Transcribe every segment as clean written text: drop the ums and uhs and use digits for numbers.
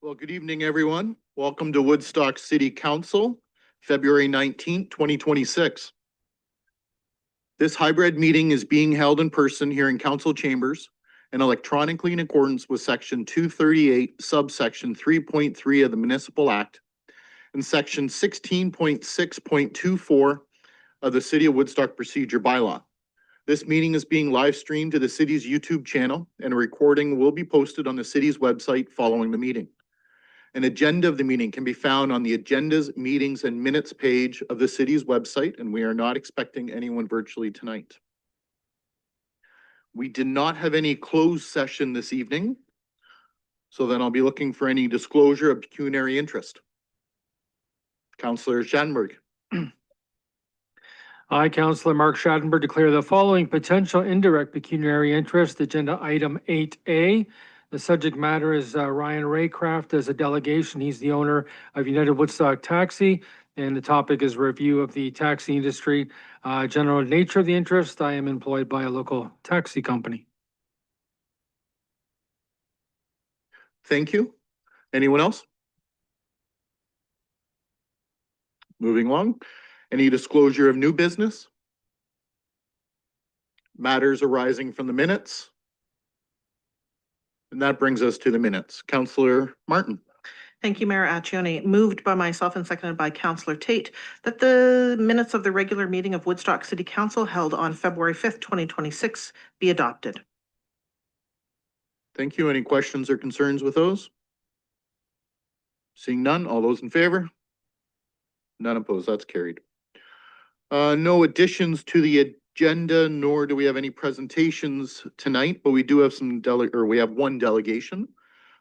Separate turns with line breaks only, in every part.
Well, good evening, everyone. Welcome to Woodstock City Council, February 19th, 2026. This hybrid meeting is being held in person here in council chambers and electronically in accordance with section 238, subsection 3.3 of the Municipal Act and section 16.6.24 of the City of Woodstock Procedure Bylaw. This meeting is being live streamed to the city's YouTube channel, and a recording will be posted on the city's website following the meeting. An agenda of the meeting can be found on the agendas, meetings, and minutes page of the city's website, and we are not expecting anyone virtually tonight. We did not have any closed session this evening, so then I'll be looking for any disclosure of pecuniary interest. Councillor Schattenberg.
I, Councillor Mark Schattenberg, declare the following potential indirect pecuniary interest, agenda item 8A. The subject matter is Ryan Raycraft as a delegation. He's the owner of United Woodstock Taxi, and the topic is review of the taxi industry. General nature of the interest, I am employed by a local taxi company.
Thank you. Anyone else? Moving along. Any disclosure of new business? Matters arising from the minutes? And that brings us to the minutes. Councillor Martin.
Thank you, Mayor Accioni. Moved by myself and seconded by Councillor Tate that the minutes of the regular meeting of Woodstock City Council held on February 5th, 2026 be adopted.
Thank you. Any questions or concerns with those? Seeing none, all those in favor? None opposed, that's carried. No additions to the agenda, nor do we have any presentations tonight, but we do have we have one delegation.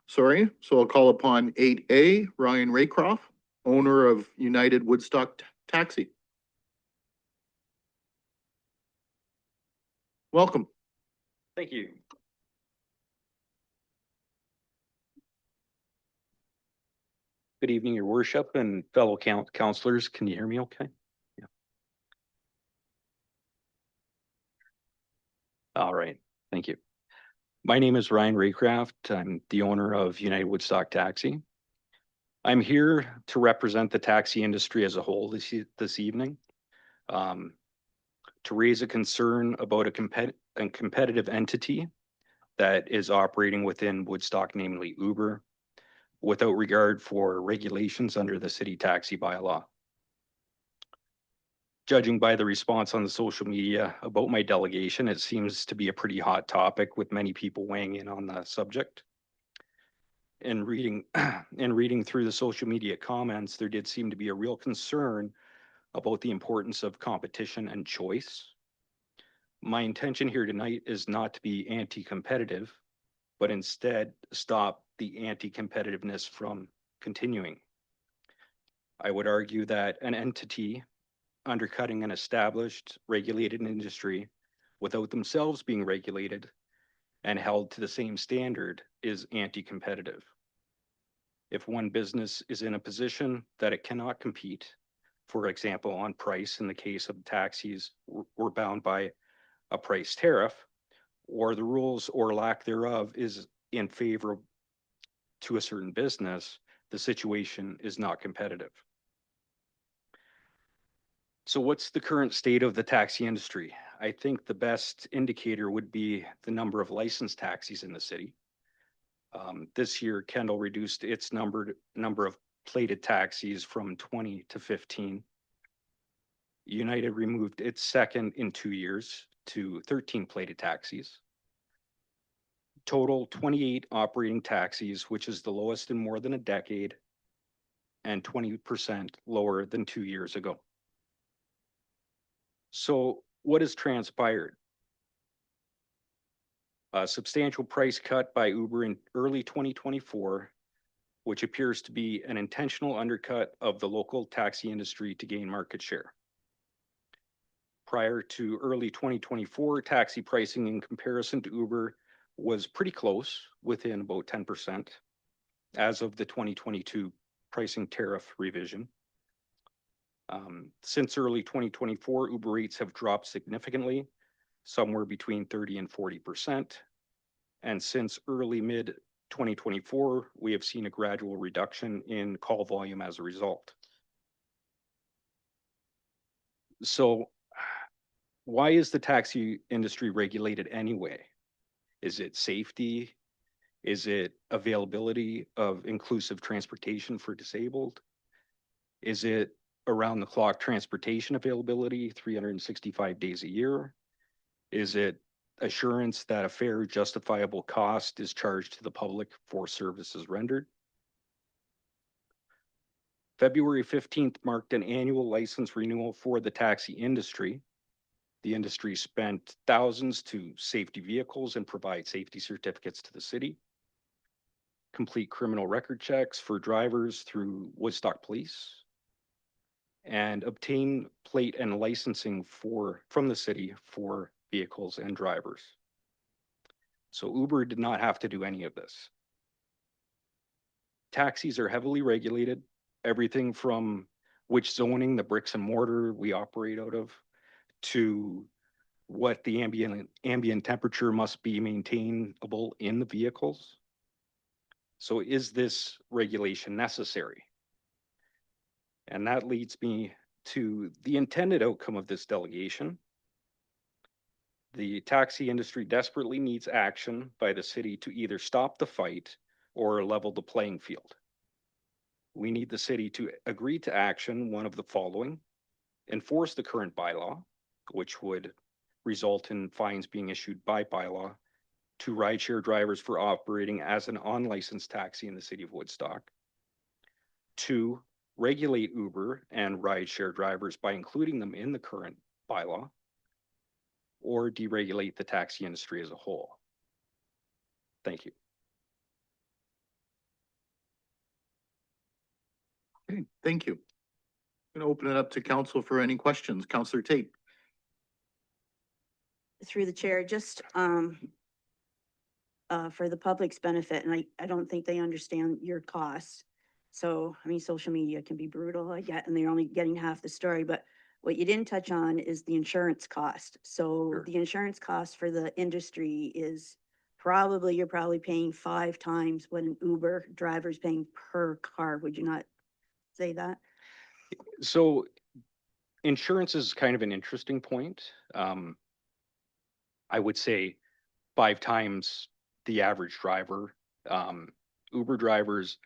Sorry, so I'll call upon 8A, Ryan Raycroft, owner of United Woodstock Taxi. Welcome.
Thank you. Good evening, Your Worship and fellow councillors. Can you hear me okay? Yeah. All right, thank you. My name is Ryan Raycraft. I'm the owner of United Woodstock Taxi. I'm here to represent the taxi industry as a whole this evening, to raise a concern about a competitive entity that is operating within Woodstock, namely Uber, without regard for regulations under the city taxi bylaw. Judging by the response on the social media about my delegation, it seems to be a pretty hot topic with many people weighing in on the subject. In reading through the social media comments, there did seem to be a real concern about the importance of competition and choice. My intention here tonight is not to be anti-competitive, but instead stop the anti-competitiveness from continuing. I would argue that an entity undercutting an established regulated industry without themselves being regulated and held to the same standard is anti-competitive. If one business is in a position that it cannot compete, for example, on price, in the case of taxis, we're bound by a price tariff, or the rules or lack thereof is in favor to a certain business, the situation is not competitive. So what's the current state of the taxi industry? I think the best indicator would be the number of licensed taxis in the city. This year, Kendall reduced its number of plated taxis from 20 to 15. United removed its second in 2 years to 13 plated taxis. Total 28 operating taxis, which is the lowest in more than a decade and 20% lower than 2 years ago. So what has transpired? A substantial price cut by Uber in early 2024, which appears to be an intentional undercut of the local taxi industry to gain market share. Prior to early 2024, taxi pricing in comparison to Uber was pretty close, within about 10%, as of the 2022 pricing tariff revision. Since early 2024, Uber rates have dropped significantly, somewhere between 30 and 40%. And since early mid 2024, we have seen a gradual reduction in call volume as a result. So why is the taxi industry regulated anyway? Is it safety? Is it availability of inclusive transportation for disabled? Is it around the clock transportation availability 365 days a year? Is it assurance that a fair, justifiable cost is charged to the public for services rendered? February 15th marked an annual license renewal for the taxi industry. The industry spent thousands to safety vehicles and provide safety certificates to the city, complete criminal record checks for drivers through Woodstock Police, and obtain plate and licensing from the city for vehicles and drivers. So Uber did not have to do any of this. Taxis are heavily regulated, everything from which zoning, the bricks and mortar we operate out of, to what the ambient temperature must be maintainable in the vehicles. So is this regulation necessary? And that leads me to the intended outcome of this delegation. The taxi industry desperately needs action by the city to either stop the fight or level the playing field. We need the city to agree to action, one of the following: enforce the current bylaw, which would result in fines being issued by bylaw to rideshare drivers for operating as an unlicensed taxi in the city of Woodstock. 2, regulate Uber and rideshare drivers by including them in the current bylaw, or deregulate the taxi industry as a whole. Thank you.
Okay, thank you. I'm gonna open it up to council for any questions. Councillor Tate.
Through the chair, just for the public's benefit, and I don't think they understand your costs. So, I mean, social media can be brutal, I get, and they're only getting half the story, but what you didn't touch on is the insurance cost. So
Sure.
the insurance cost for the industry is you're probably paying 5 times what an Uber driver's paying per car. Would you not say that?
So insurance is kind of an interesting point. I would say 5 times the average driver. Uber drivers,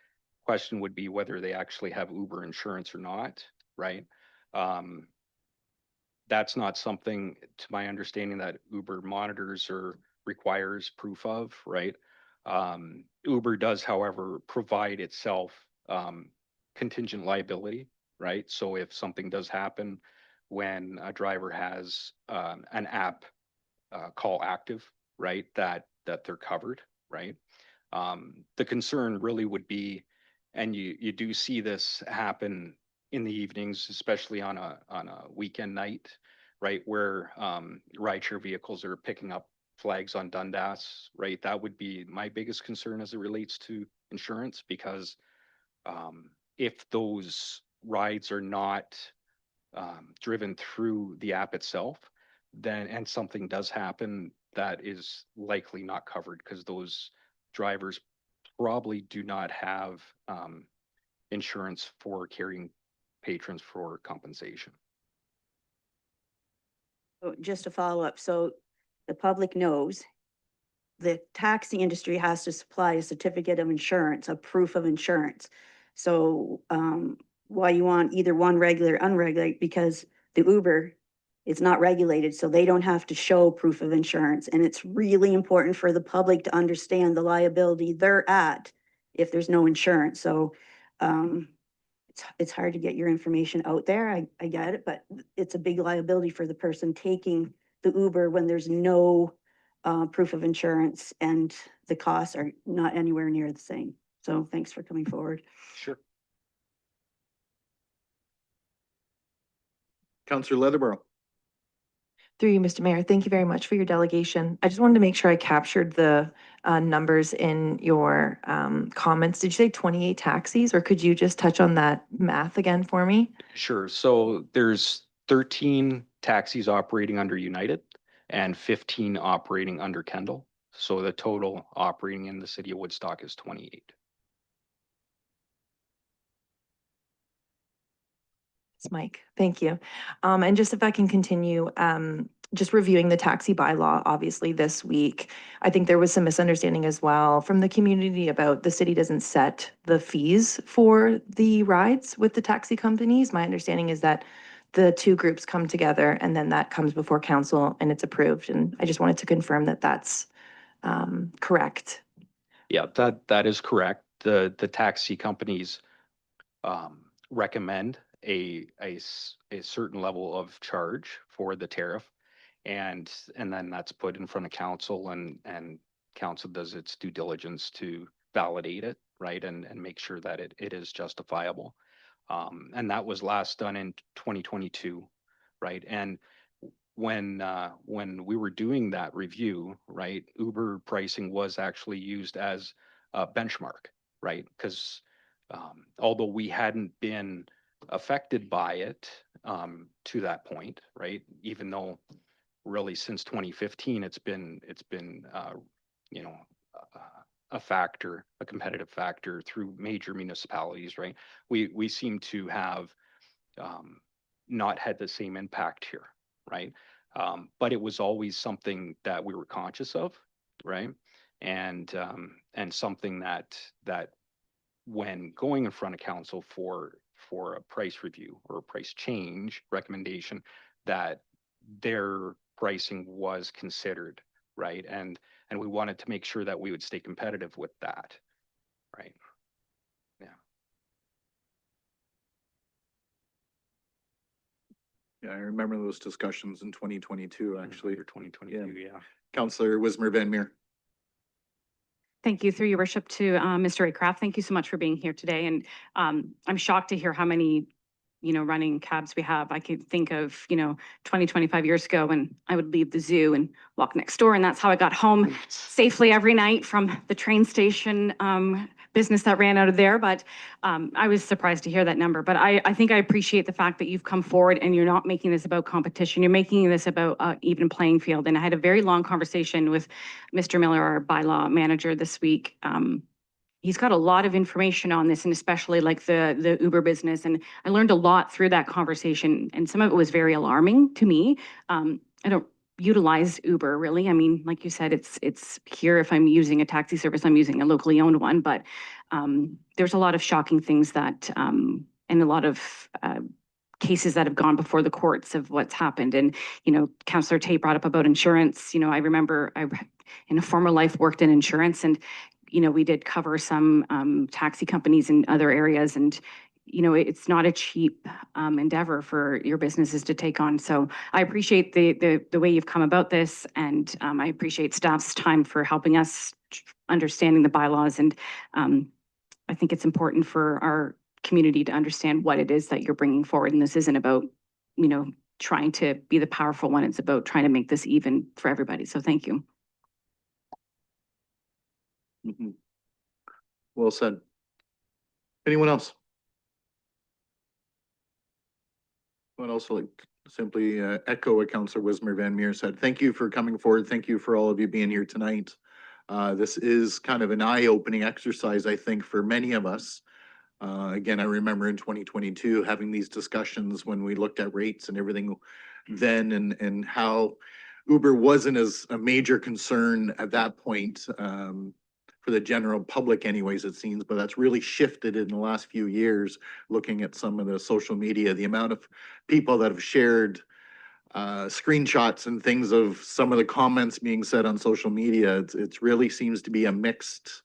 question would be whether they actually have Uber insurance or not, right? That's not something, to my understanding, that Uber monitors or requires proof of, right? Uber does, however, provide itself contingent liability, right? So if something does happen when a driver has an app call active, right, that they're covered, right? The concern really would be, and you do see this happen in the evenings, especially on a weekend night, right, where rideshare vehicles are picking up flags on Dundas, right? That would be my biggest concern as it relates to insurance, because if those rides are not driven through the app itself, then, and something does happen, that is likely not covered, because those drivers probably do not have insurance for carrying patrons for compensation.
So just to follow up, so the public knows the taxi industry has to supply a certificate of insurance, a proof of insurance. So why you want either one regular, unregulated, because the Uber is not regulated, so they don't have to show proof of insurance. And it's really important for the public to understand the liability they're at if there's no insurance. So it's hard to get your information out there. I get it, but it's a big liability for the person taking the Uber when there's no proof of insurance and the costs are not anywhere near the same. So thanks for coming forward.
Sure.
Councillor Leatherborough.
Through you, Mr. Mayor, thank you very much for your delegation. I just wanted to make sure I captured the numbers in your comments. Did you say 28 taxis, or could you just touch on that math again for me?
Sure. So there's 13 taxis operating under United and 15 operating under Kendall. So the total operating in the city of Woodstock is 28.
It's Mike. Thank you. And just if I can continue, just reviewing the taxi bylaw, obviously this week, I think there was some misunderstanding as well from the community about the city doesn't set the fees for the rides with the taxi companies. My understanding is that the two groups come together and then that comes before council and it's approved. And I just wanted to confirm that that's correct.
Yeah, that is correct. The taxi companies recommend a certain level of charge for the tariff, and then that's put in front of council, and council does its due diligence to validate it, right, and make sure that it is justifiable. And that was last done in 2022, right? And when we were doing that review, right, Uber pricing was actually used as a benchmark, right? Because although we hadn't been affected by it to that point, right? Even though really since 2015 it's been you know a factor, a competitive factor through major municipalities, right? We seem to have not had the same impact here, right? But it was always something that we were conscious of, right? And something that when going in front of council for a price review or a price change recommendation, that their pricing was considered, right? And we wanted to make sure that we would stay competitive with that, right? Yeah.
Yeah, I remember those discussions in 2022, actually.
Or 2022, yeah.
Councillor Wismer Van Meer.
Thank you, through your worship, to Mr. Raycraft. Thank you so much for being here today. And I'm shocked to hear how many, running cabs we have. I could think of, 20, 25 years ago when I would leave the zoo and walk next door. And that's how I got home safely every night from the train station business that ran out of there. But I was surprised to hear that number. But I think I appreciate the fact that you've come forward and you're not making this about competition. You're making this about even playing field. And I had a very long conversation with Mr. Miller, our bylaw manager, this week. He's got a lot of information on this, and especially like the Uber business. And I learned a lot through that conversation, and some of it was very alarming to me. I don't utilize Uber really. I mean, like you said, it's here. If I'm using a taxi service, I'm using a locally owned one. But there's a lot of shocking things that, and a lot of cases that have gone before the courts of what's happened. And, Councillor Tate brought up about insurance. I remember I, in a former life, worked in insurance, and we did cover some taxi companies in other areas, and it's not a cheap endeavor for your businesses to take on. So I appreciate the way you've come about this, and I appreciate staff's time for helping us understanding the bylaws. And I think it's important for our community to understand what it is that you're bringing forward. And this isn't about, trying to be the powerful one. It's about trying to make this even for everybody. So thank you.
Mhm. Well said. Anyone else? Anyone else like simply echo what Councillor Wismer Van Meer said? Thank you for coming forward. Thank you for all of you being here tonight. This is kind of an eye-opening exercise, I think, for many of us. Again, I remember in 2022 having these discussions when we looked at rates and everything then, and how Uber wasn't as a major concern at that point. For the general public anyways, it seems, but that's really shifted in the last few years, looking at some of the social media, the amount of people that have shared screenshots and things of some of the comments being said on social media. It's really seems to be a mixed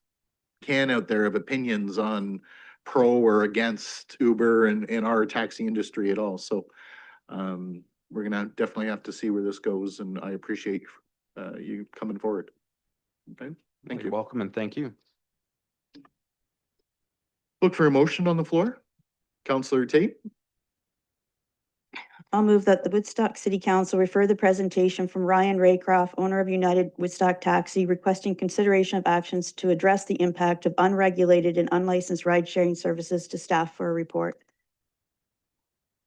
can out there of opinions on pro or against Uber and our taxi industry at all. So we're gonna definitely have to see where this goes, and I appreciate you coming forward. Okay. Thank
You're
you.
welcome, and thank you.
Look for a motion on the floor. Councillor Tate.
I'll move that the Woodstock City Council refer the presentation from Ryan Raycroft, owner of United Woodstock Taxi, requesting consideration of actions to address the impact of unregulated and unlicensed ride-sharing services to staff for a report.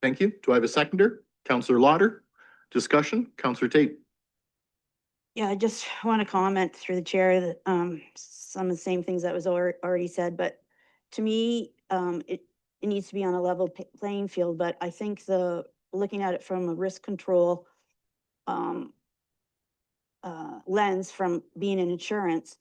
Thank you. Do I have a seconder? Councillor Lauder. Discussion. Councillor Tate.
Yeah, I just want to comment through the chair that some of the same things that was already said, but to me, it needs to be on a level playing field, but I think looking at it from a risk control um, lens from being in insurance.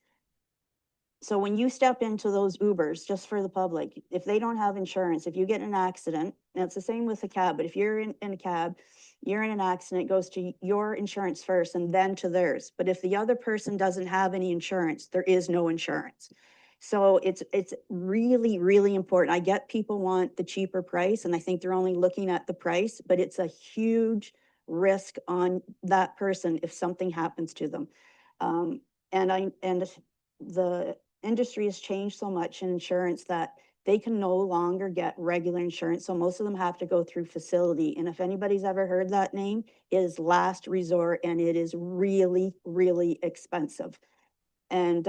So when you step into those Ubers, just for the public, if they don't have insurance, if you get in an accident, and it's the same with a cab, but if you're in a cab, you're in an accident, it goes to your insurance first and then to theirs. But if the other person doesn't have any insurance, there is no insurance. So it's really, really important. I get people want the cheaper price, and I think they're only looking at the price, but it's a huge risk on that person if something happens to them. And the industry has changed so much in insurance that they can no longer get regular insurance. So most of them have to go through facility. And if anybody's ever heard that name, it is last resort, and it is really, really expensive. And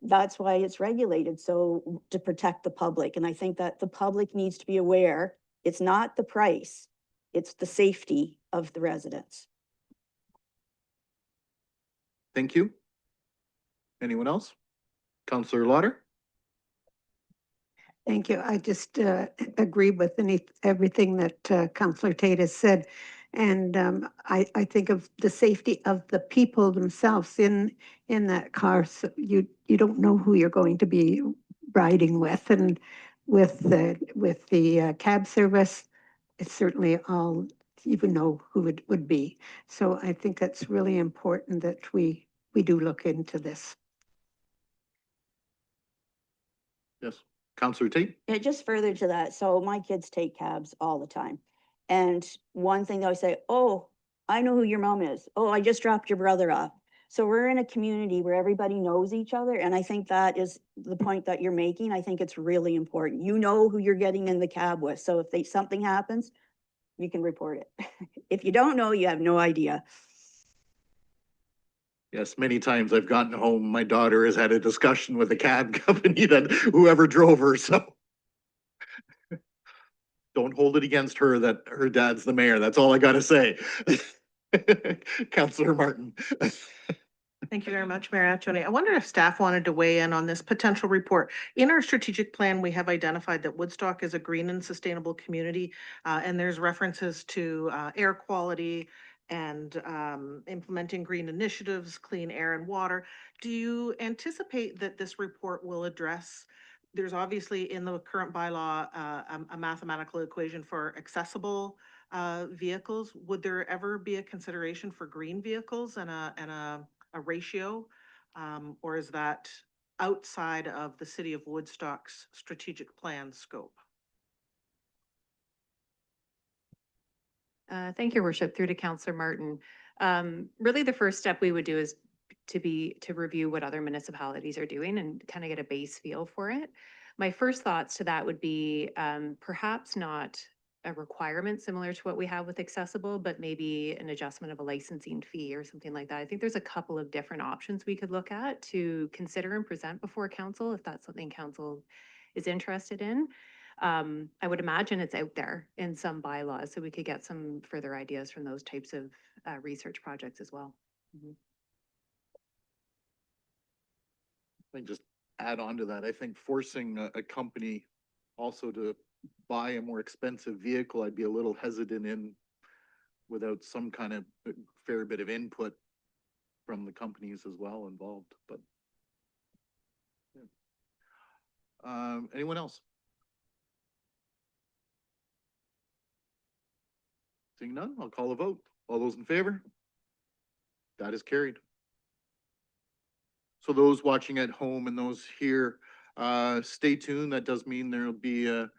that's why it's regulated, so to protect the public. And I think that the public needs to be aware, it's not the price, it's the safety of the residents.
Thank you. Anyone else? Councillor Lauder?
Thank you. I just agree with everything that Councillor Tate has said. And I think of the safety of the people themselves in that car. So you don't know who you're going to be riding with. And with the cab service, it's certainly all, you would know who it would be. So I think that's really important that we do look into this.
Yes. Councillor Tate?
Yeah, just further to that, so my kids take cabs all the time. And one thing they always say, oh, I know who your mom is. Oh, I just dropped your brother off. So we're in a community where everybody knows each other. And I think that is the point that you're making. I think it's really important. You know who you're getting in the cab with. So if something happens, you can report it. If you don't know, you have no idea.
Yes, many times I've gotten home, my daughter has had a discussion with the cab company that whoever drove her, so. Don't hold it against her that her dad's the mayor. That's all I gotta say. Councillor Martin.
Thank you very much, Mayor Atchone. I wonder if staff wanted to weigh in on this potential report. In our strategic plan, we have identified that Woodstock is a green and sustainable community, and there's references to air quality and implementing green initiatives, clean air and water. Do you anticipate that this report will address, there's obviously in the current bylaw a mathematical equation for accessible vehicles. Would there ever be a consideration for green vehicles and a ratio, or is that outside of the city of Woodstock's strategic plan scope?
Thank you, Worship. Through to Councillor Martin. Really, the first step we would do is to review what other municipalities are doing and kind of get a base feel for it. My first thoughts to that would be perhaps not a requirement similar to what we have with accessible, but maybe an adjustment of a licensing fee or something like that. I think there's a couple of different options we could look at to consider and present before council if that's something council is interested in. I would imagine it's out there in some bylaws, so we could get some further ideas from those types of research projects as well.
I just add on to that. I think forcing a company also to buy a more expensive vehicle, I'd be a little hesitant in without some kind of fair bit of input from the companies as well involved, but. Yeah. Anyone else? Seeing none, I'll call a vote. All those in favor? That is carried. So those watching at home and those here, stay tuned. That does mean there'll be a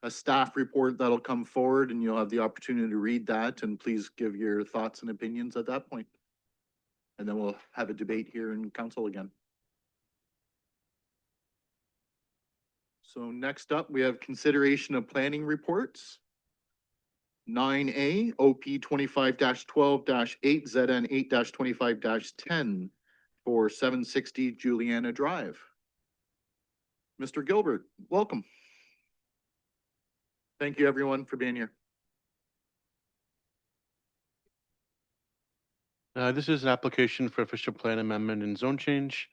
staff report that'll come forward and you'll have the opportunity to read that, and please give your thoughts and opinions at that point. And then we'll have a debate here in council again. So next up, we have consideration of planning reports. 9A, OP 25-12-8, ZN 8-25-10 for 760 Juliana Drive. Mr. Gilbert, welcome. Thank you, everyone, for being here.
This is an application for official plan amendment and zone change.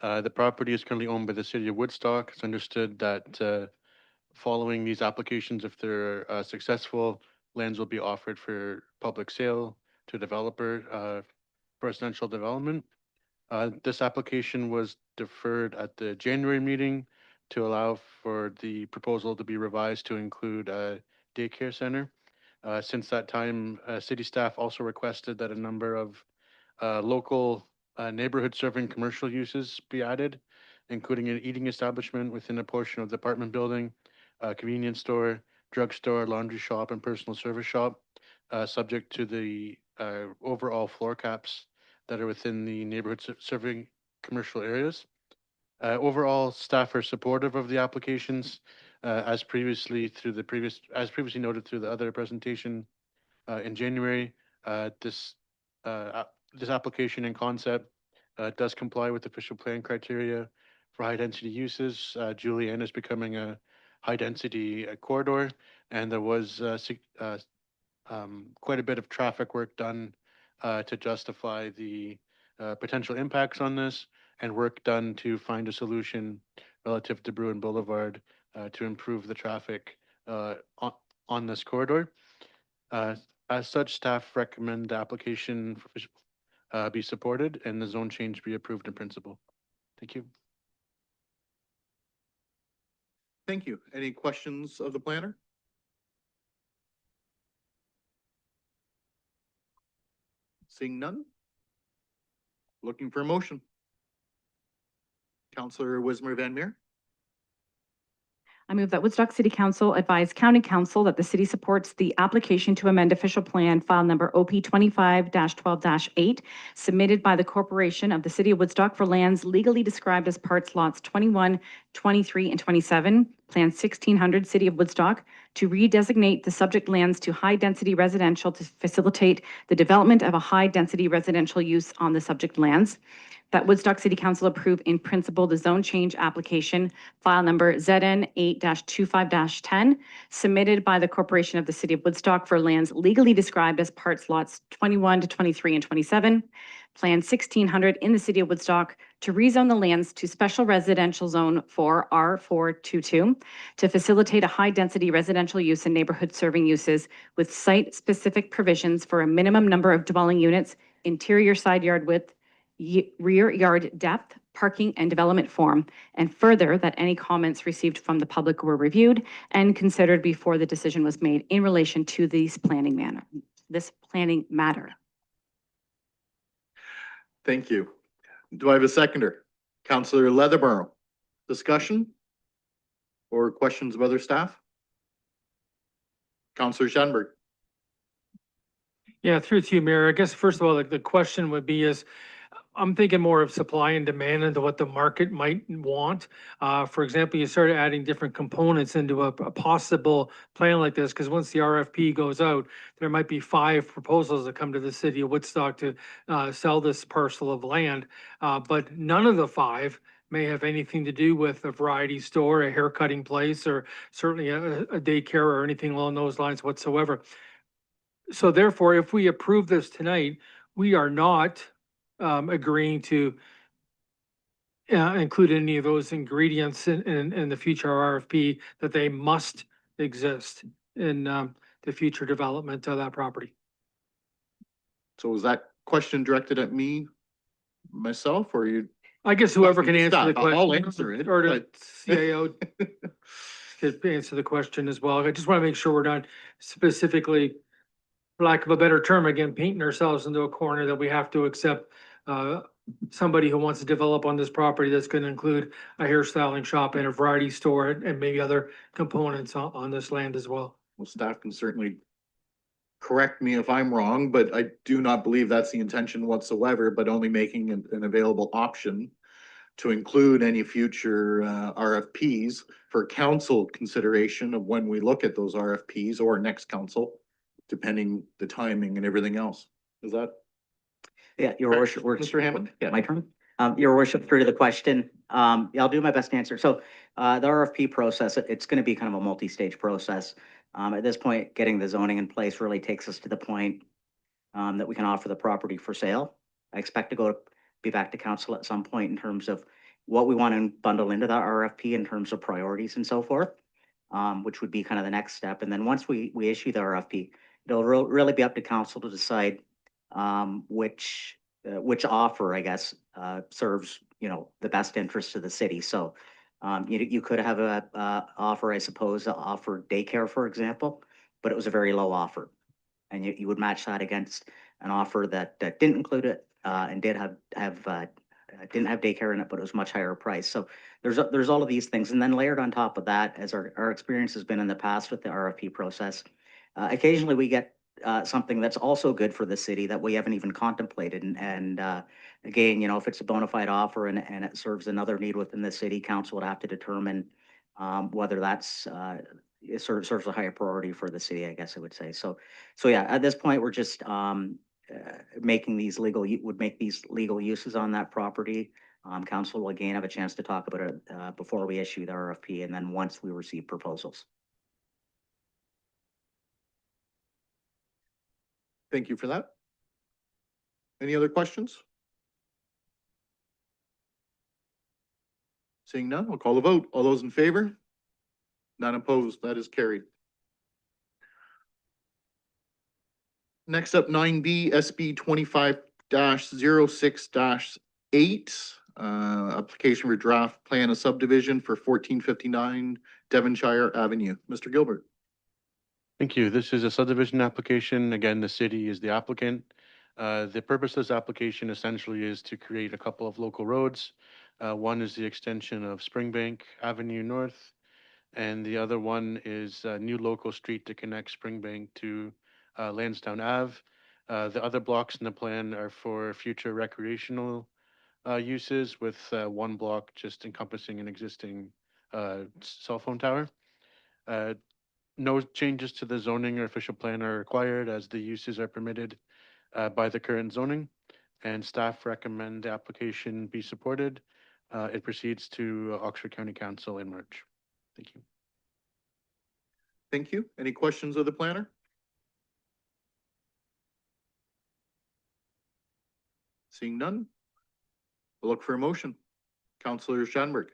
The property is currently owned by the city of Woodstock. It's understood that following these applications, if they're successful, lands will be offered for public sale to a developer for residential development. This application was deferred at the January meeting to allow for the proposal to be revised to include a daycare center. Since that time, city staff also requested that a number of local neighborhood serving commercial uses be added, including an eating establishment within a portion of the apartment building, a convenience store, drugstore, laundry shop, and personal service shop, subject to the overall floor caps that are within the neighborhood serving commercial areas. Overall, staff are supportive of the applications, as previously noted through the other presentation in January. This this application and concept does comply with official plan criteria for high density uses. Julian is becoming a high density corridor, and there was quite a bit of traffic work done to justify the potential impacts on this, and work done to find a solution relative to Bruin Boulevard to improve the traffic on this corridor. As such, staff recommend the application be supported and the zone change be approved in principle. Thank you.
Thank you. Any questions of the planner? Seeing none? Looking for a motion. Councillor Wismer Van Meer.
I move that Woodstock City Council advise County Council that the city supports the application to amend official plan file number OP 25-12-8 submitted by the Corporation of the City of Woodstock for lands legally described as parts lots 21, 23, and 27, Plan 1600, City of Woodstock, to redesignate the subject lands to high-density residential to facilitate the development of a high-density residential use on the subject lands. That Woodstock City Council approve in principle the zone change application, file number ZN 8-25-10, submitted by the Corporation of the City of Woodstock for lands legally described as parts lots 21 to 23 and 27, Plan 1600 in the City of Woodstock, to rezone the lands to special residential zone for R422 to facilitate a high-density residential use and neighborhood serving uses with site-specific provisions for a minimum number of dwelling units, interior side yard width, rear yard depth, parking, and development form, and further that any comments received from the public were reviewed and considered before the decision was made in relation to this planning matter.
Thank you. Do I have a seconder? Councillor Leatherborough. Discussion? Or questions of other staff? Councillor Schenberg.
Yeah, through to you, Mayor. I guess first of all, the question would be is, I'm thinking more of supply and demand into what the market might want. For example, you start adding different components into a possible plan like this, because once the RFP goes out, there might be 5 proposals that come to the city of Woodstock to sell this parcel of land. But none of the 5 may have anything to do with a variety store, a hair cutting place, or certainly a daycare or anything along those lines whatsoever. So therefore, if we approve this tonight, we are not agreeing to include any of those ingredients in the future RFP, that they must exist in the future development of that property.
So was that question directed at me, myself, or you?
I guess whoever can answer the
Stop.
question.
I'll answer it,
Or the
but-
CAO could answer the question as well. I just want to make sure we're not specifically, for lack of a better term, again, painting ourselves into a corner that we have to accept somebody who wants to develop on this property that's going to include a hairstyling shop and a variety store and maybe other components on this land as well.
Well, staff can certainly correct me if I'm wrong, but I do not believe that's the intention whatsoever, but only making an available option to include any future RFPs for council consideration of when we look at those RFPs or next council, depending the timing and everything else. Is that?
Yeah, your worship.
Mr. Hammond?
Yeah, my turn. Your worship, through to the question. I'll do my best to answer. So the RFP process, it's going to be kind of a multi-stage process. At this point, getting the zoning in place really takes us to the point that we can offer the property for sale. I expect to be back to council at some point in terms of what we want to bundle into that RFP in terms of priorities and so forth, which would be kind of the next step. And then once we issue the RFP, it'll really be up to council to decide which offer, I guess, serves, the best interest of the city. So you could have a offer, I suppose, offer daycare, for example, but it was a very low offer. And you would match that against an offer that didn't include it and didn't have daycare in it, but it was much higher price. So there's all of these things. And then layered on top of that, as our experience has been in the past with the RFP process, occasionally we get something that's also good for the city that we haven't even contemplated. And again, if it's a bona fide offer and it serves another need within the city, council would have to determine whether that's it sort of serves a higher priority for the city, I guess I would say. So yeah, at this point, we're just making these legal uses on that property. Council will again have a chance to talk about it before we issue the RFP, and then once we receive proposals.
Thank you for that. Any other questions? Seeing none, we'll call the vote. All those in favor? None opposed, that is carried. Next up, 9B, SB 25-06-8, application for draft plan of subdivision for 1459 Devonshire Avenue. Mr. Gilbert.
Thank you. This is a subdivision application. Again, the city is the applicant. The purpose of this application essentially is to create a couple of local roads. One is the extension of Springbank Avenue North, and the other one is a new local street to connect Springbank to Lansdowne Ave. The other blocks in the plan are for future recreational uses, with one block just encompassing an existing cell phone tower. No changes to the zoning or official plan are required, as the uses are permitted by the current zoning, and staff recommend the application be supported. It proceeds to Oxford County Council in March. Thank you.
Thank you. Any questions of the planner? Seeing none, we'll look for a motion. Councillor Schanberg.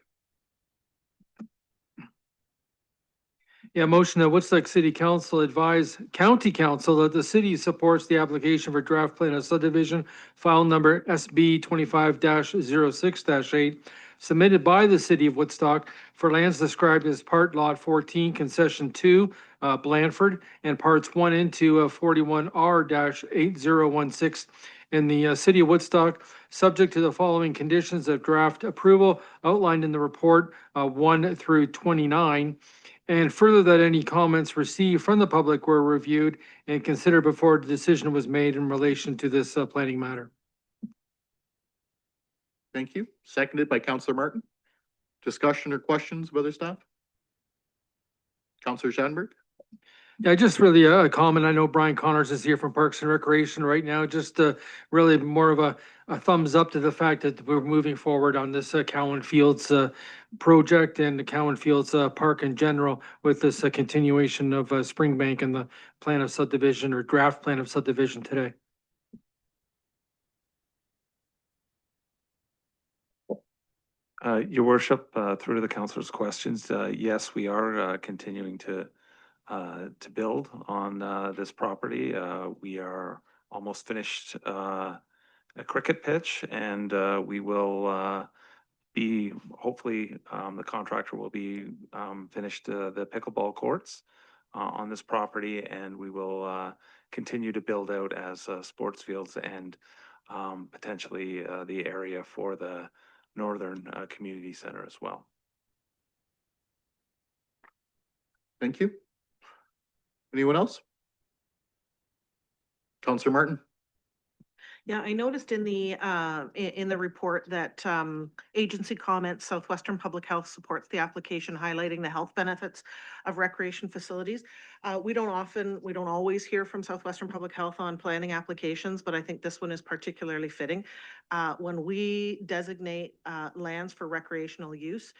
Yeah, motion that Woodstock City Council advise County Council that the city supports the application for draft plan of subdivision file number SB 25-06-8 submitted by the city of Woodstock for lands described as Part Lot 14, Concession 2, Blandford, and Parts 1 and 2 of 41R-8016 in the city of Woodstock, subject to the following conditions of draft approval outlined in the report 1 through 29. And further, that any comments received from the public were reviewed and considered before the decision was made in relation to this planning matter.
Thank you. Seconded by Councillor Martin. Discussion or questions of other staff? Councillor Schanberg.
Yeah, just really a comment. I know Brian Connors is here from Parks and Recreation right now. Just really more of a thumbs up to the fact that we're moving forward on this Cowan Fields project and the Cowan Fields Park in general with this continuation of Springbank and the plan of subdivision or draft plan of subdivision today.
Your worship, through to the councilor's questions, yes, we are continuing to build on this property. We are almost finished a cricket pitch, and we will be, hopefully, the contractor will be finished the pickleball courts on this property, and we will continue to build out as sports fields and potentially the area for the Northern Community Center as well.
Thank you. Anyone else? Councillor Martin.
Yeah, I noticed in the report that agency comments, Southwestern Public Health supports the application, highlighting the health benefits of recreation facilities. We don't always hear from Southwestern Public Health on planning applications, but I think this one is particularly fitting. When we designate lands for recreational use,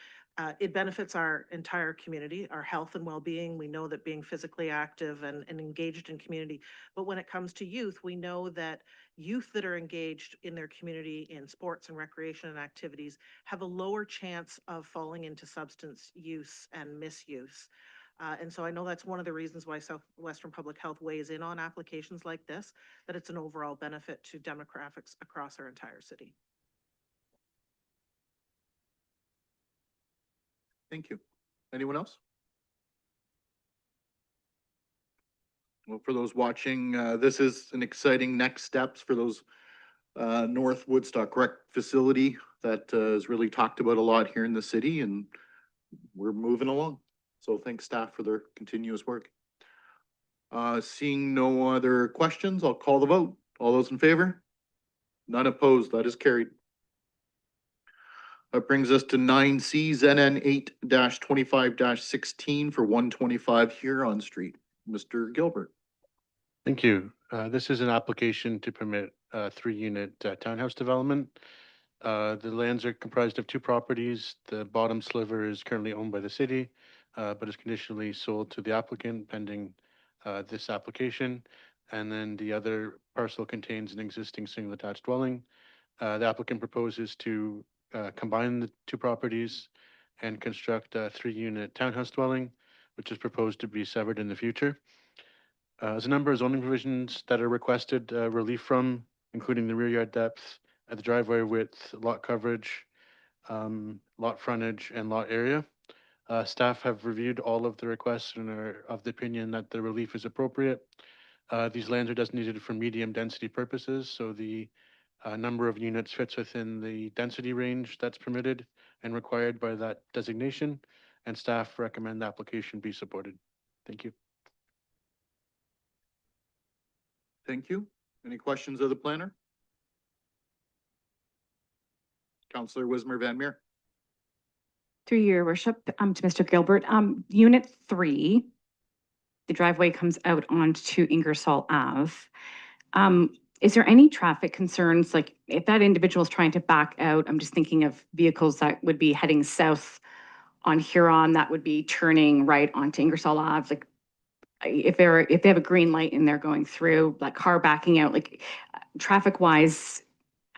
It benefits our entire community, our health and well-being. We know that being physically active and engaged in community. But when it comes to youth, we know that youth that are engaged in their community in sports and recreation and activities have a lower chance of falling into substance use and misuse. And so I know that's one of the reasons why Southwestern Public Health weighs in on applications like this, that it's an overall benefit to demographics across our entire city.
Thank you. Anyone else? Well, for those watching, this is an exciting next steps for those North Woodstock Rec facility that is really talked about a lot here in the city, and we're moving along. So thanks staff for their continuous work. Seeing no other questions, I'll call the vote. All those in favor? None opposed, that is carried. That brings us to 9C ZN 8-25-16 for 125 Huron Street. Mr. Gilbert.
Thank you. This is an application to permit a 3-unit townhouse development. The lands are comprised of 2 properties. The bottom sliver is currently owned by the city, but is conditionally sold to the applicant pending this application. And then the other parcel contains an existing single attached dwelling. The applicant proposes to combine the 2 properties and construct a 3-unit townhouse dwelling, which is proposed to be severed in the future. There's a number of zoning provisions that are requested relief from, including the rear yard depth, the driveway width, lot coverage, lot frontage, and lot area. Staff have reviewed all of the requests and are of the opinion that the relief is appropriate. These lands are designated for medium density purposes, so the number of units fits within the density range that's permitted and required by that designation, and staff recommend the application be supported. Thank you.
Thank you. Any questions of the planner? Councillor Wismer Van Meer.
Through your worship, to Mr. Gilbert, unit 3, the driveway comes out onto Ingersoll Ave. Is there any traffic concerns? Like if that individual is trying to back out, I'm just thinking of vehicles that would be heading south on Huron that would be turning right onto Ingersoll Ave. Like if they have a green light and they're going through, like car backing out, like traffic wise,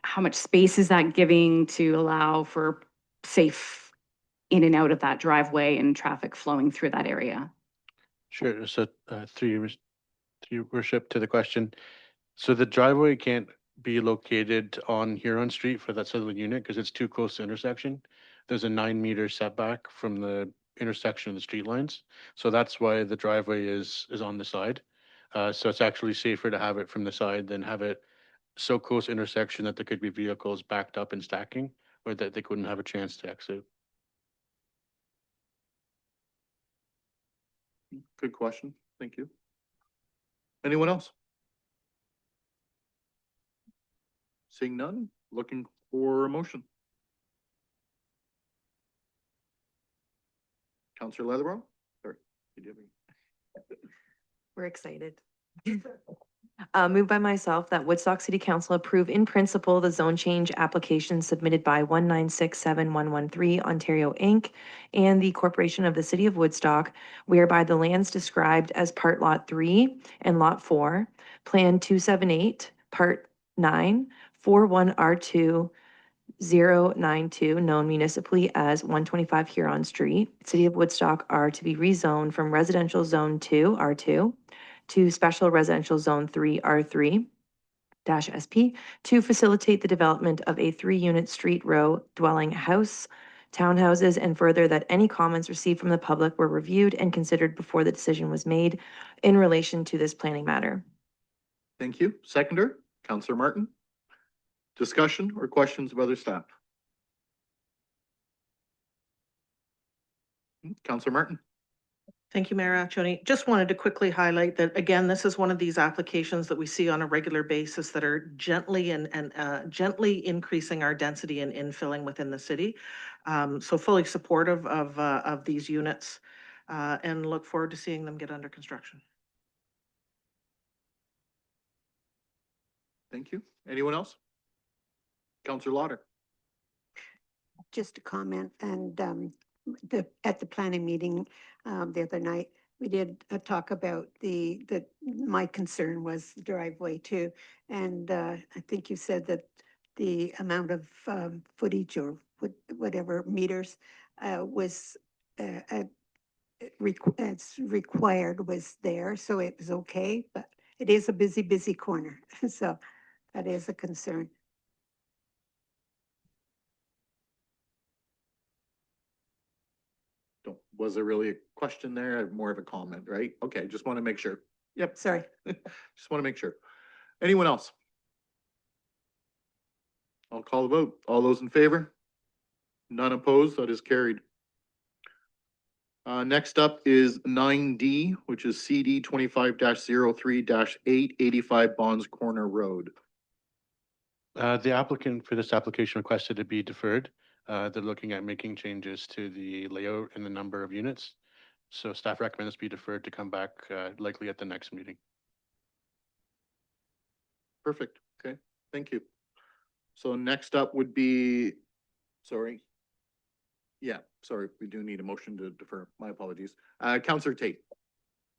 how much space is that giving to allow for safe in and out of that driveway and traffic flowing through that area?
Sure. So through your worship to the question. So the driveway can't be located on Huron Street for that southern unit because it's too close to intersection. There's a 9-meter setback from the intersection of the street lines. So that's why the driveway is on the side. So it's actually safer to have it from the side than have it so close intersection that there could be vehicles backed up and stacking or that they couldn't have a chance to exit.
Good question. Thank you. Anyone else? Seeing none, looking for a motion. Councillor Leatherborough? Sorry. Did you have any-
We're excited. Moved by myself that Woodstock City Council approve in principle the zone change application submitted by 1967113 Ontario Inc. and the Corporation of the City of Woodstock, whereby the lands described as Part Lot 3 and Lot 4, Plan 278, Part 9, 41R2 092, known municipally as 125 Huron Street, City of Woodstock, are to be rezoned from Residential Zone 2, R2, to Special Residential Zone 3, R3 SP, to facilitate the development of a 3-unit street row dwelling house, townhouses, and further that any comments received from the public were reviewed and considered before the decision was made in relation to this planning matter.
Thank you. Seconder, Councillor Martin. Discussion or questions of other staff? Councillor Martin.
Thank you, Mayor Accioni. Just wanted to quickly highlight that, again, this is one of these applications that we see on a regular basis that are gently gently increasing our density and infilling within the city. So fully supportive of these units and look forward to seeing them get under construction.
Thank you. Anyone else? Councillor Lauder.
Just a comment, and at the planning meeting, the other night, we did talk about my concern was the driveway too. And, I think you said that the amount of, footage or whatever meters, was, as required was there, so it was okay, but it is a busy corner, so that is a concern.
Was there really a question there? More of a comment, right? Okay, just want to make sure. Yep,
Sorry.
just want to make sure. Anyone else? I'll call the vote. All those in favor? None opposed, that is carried. Next up is 9D, which is CD 25-03-8, 85 Bonds Corner Road.
The applicant for this application requested to be deferred. They're looking at making changes to the layout and the number of units. So staff recommends be deferred to come back, likely at the next meeting.
Perfect, okay, thank you. So next up would be, sorry. Yeah, sorry, we do need a motion to defer. My apologies. Counselor Tate,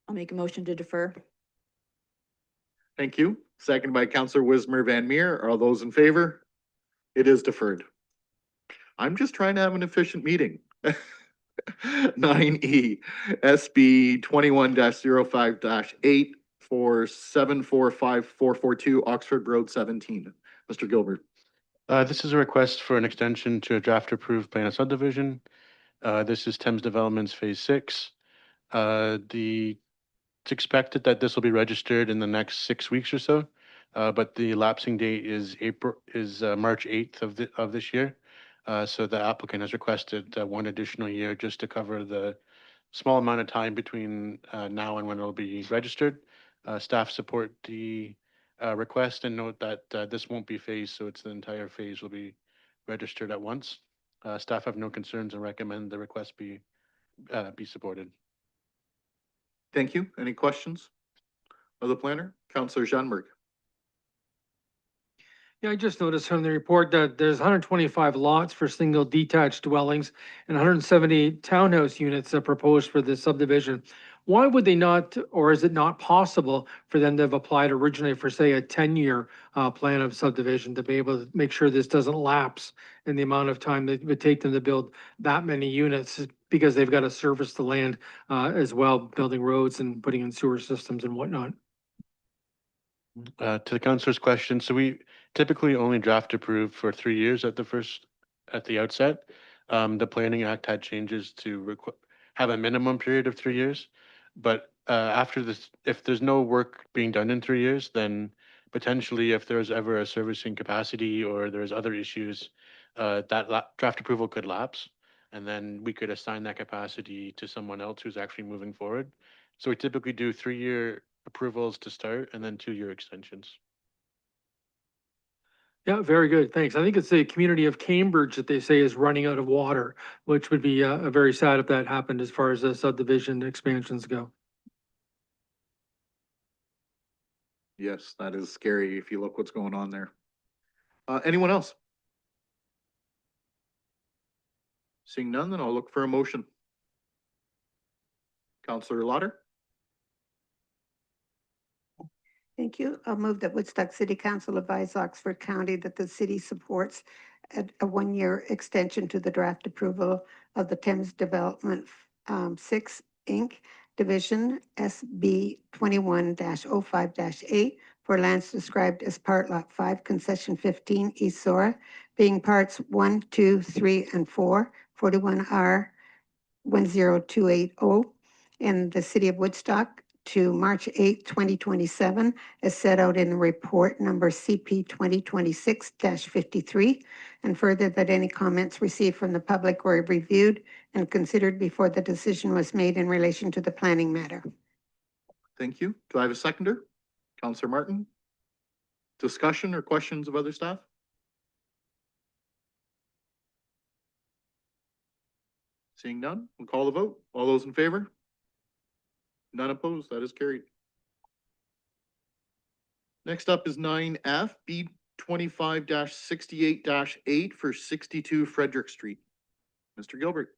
I'll make a motion to defer.
thank you. Second by Counselor Wismer Van Meer. Are all those in favor? It is deferred. I'm just trying to have an efficient meeting. 9E, SB 21-05-8 for 745-442 Oxford Road 17. Mr. Gilbert.
This is a request for an extension to a draft approved plan of subdivision. This is Thames Developments Phase 6. It's expected that this will be registered in the next 6 weeks or so, but the lapsing date is March 8th of this year. So the applicant has requested 1 additional year just to cover the small amount of time between now and when it'll be registered. Staff support the request and note that this won't be phased, so it's the entire phase will be registered at once. Staff have no concerns and recommend the request be supported.
Thank you. Any questions of the planner? Counselor Jeanberg.
Yeah, I just noticed from the report that there's 125 lots for single detached dwellings and 178 townhouse units proposed for this subdivision. Why would they not, or is it not possible for them to have applied originally for, say, a 10-year plan of subdivision to be able to make sure this doesn't lapse in the amount of time that it would take them to build that many units, because they've got to service the land as well, building roads and putting in sewer systems and whatnot?
To the councilor's question, so we typically only draft approve for 3 years at the outset. The Planning Act had changes to have a minimum period of 3 years. But after this, if there's no work being done in 3 years, then potentially if there's ever a servicing capacity or there's other issues, that draft approval could lapse. And then we could assign that capacity to someone else who's actually moving forward. So we typically do 3-year approvals to start and then 2-year extensions.
Yeah, very good. Thanks. I think it's the community of Cambridge that they say is running out of water, which would be very sad if that happened as far as the subdivision expansions go.
Yes, that is scary if you look what's going on there. Anyone else? Seeing none, then I'll look for a motion. Counselor Lauder.
Thank you. I'll move that Woodstock City Council advise Oxford County that the city supports a 1-year extension to the draft approval of the Thames Development 6 Inc. Division SB 21-05-8 for lands described as Part Lot 5, Concession 15, East Sora, being Parts 1, 2, 3, and 4, 41R 10280 in the city of Woodstock to March 8, 2027, as set out in the report number CP 2026-53, and further that any comments received from the public were reviewed and considered before the decision was made in relation to the planning matter.
Thank you. Do I have a seconder? Counselor Martin? Discussion or questions of other staff? Seeing none, we'll call the vote. All those in favor? None opposed, that is carried. Next up is 9F, B 25-68-8 for 62 Frederick Street. Mr. Gilbert.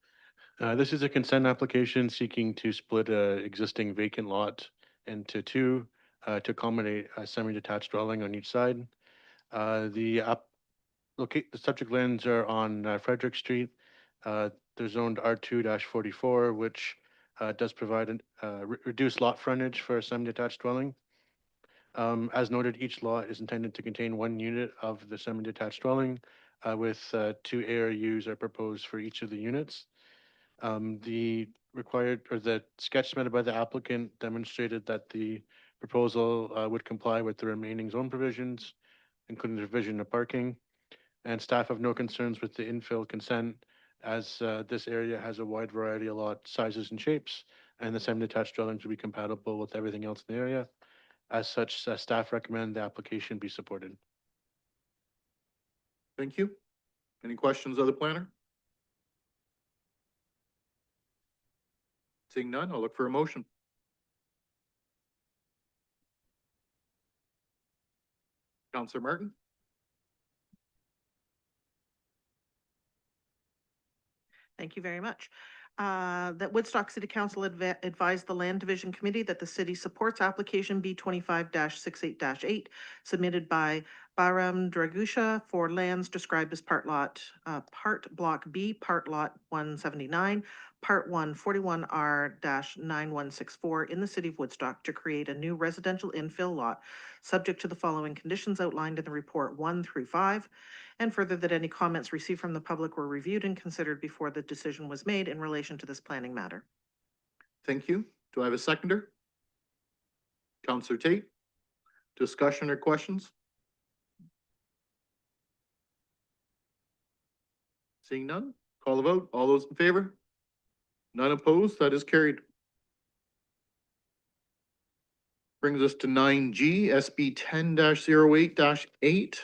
This is a consent application seeking to split a existing vacant lot into two to accommodate a semi-detached dwelling on each side. The subject lands are on Frederick Street. They're zoned R2-44, which does provide an reduced lot frontage for a semi-detached dwelling. As noted, each lot is intended to contain one unit of the semi-detached dwelling, with two ARUs are proposed for each of the units. The sketch submitted by the applicant demonstrated that the proposal would comply with the remaining zone provisions, including the provision of parking. And staff have no concerns with the infill consent, as this area has a wide variety of lot sizes and shapes, and the semi-detached dwellings will be compatible with everything else in the area. As such, staff recommend the application be supported.
Thank you. Any questions of the planner? Seeing none, I'll look for a motion. Counselor Martin?
Thank you very much. That Woodstock City Council advised the Land Division Committee that the city supports application B 25-68-8 submitted by Bahram Dragusha for lands described as part block B, part lot 179, part 141R-9164 in the city of Woodstock to create a new residential infill lot subject to the following conditions outlined in the report 1 through 5. And further, that any comments received from the public were reviewed and considered before the decision was made in relation to this planning matter.
Thank you. Do I have a seconder? Counselor Tate? Discussion or questions? Seeing none, call the vote. All those in favor? None opposed, that is carried. Brings us to 9G, SB 10-08-8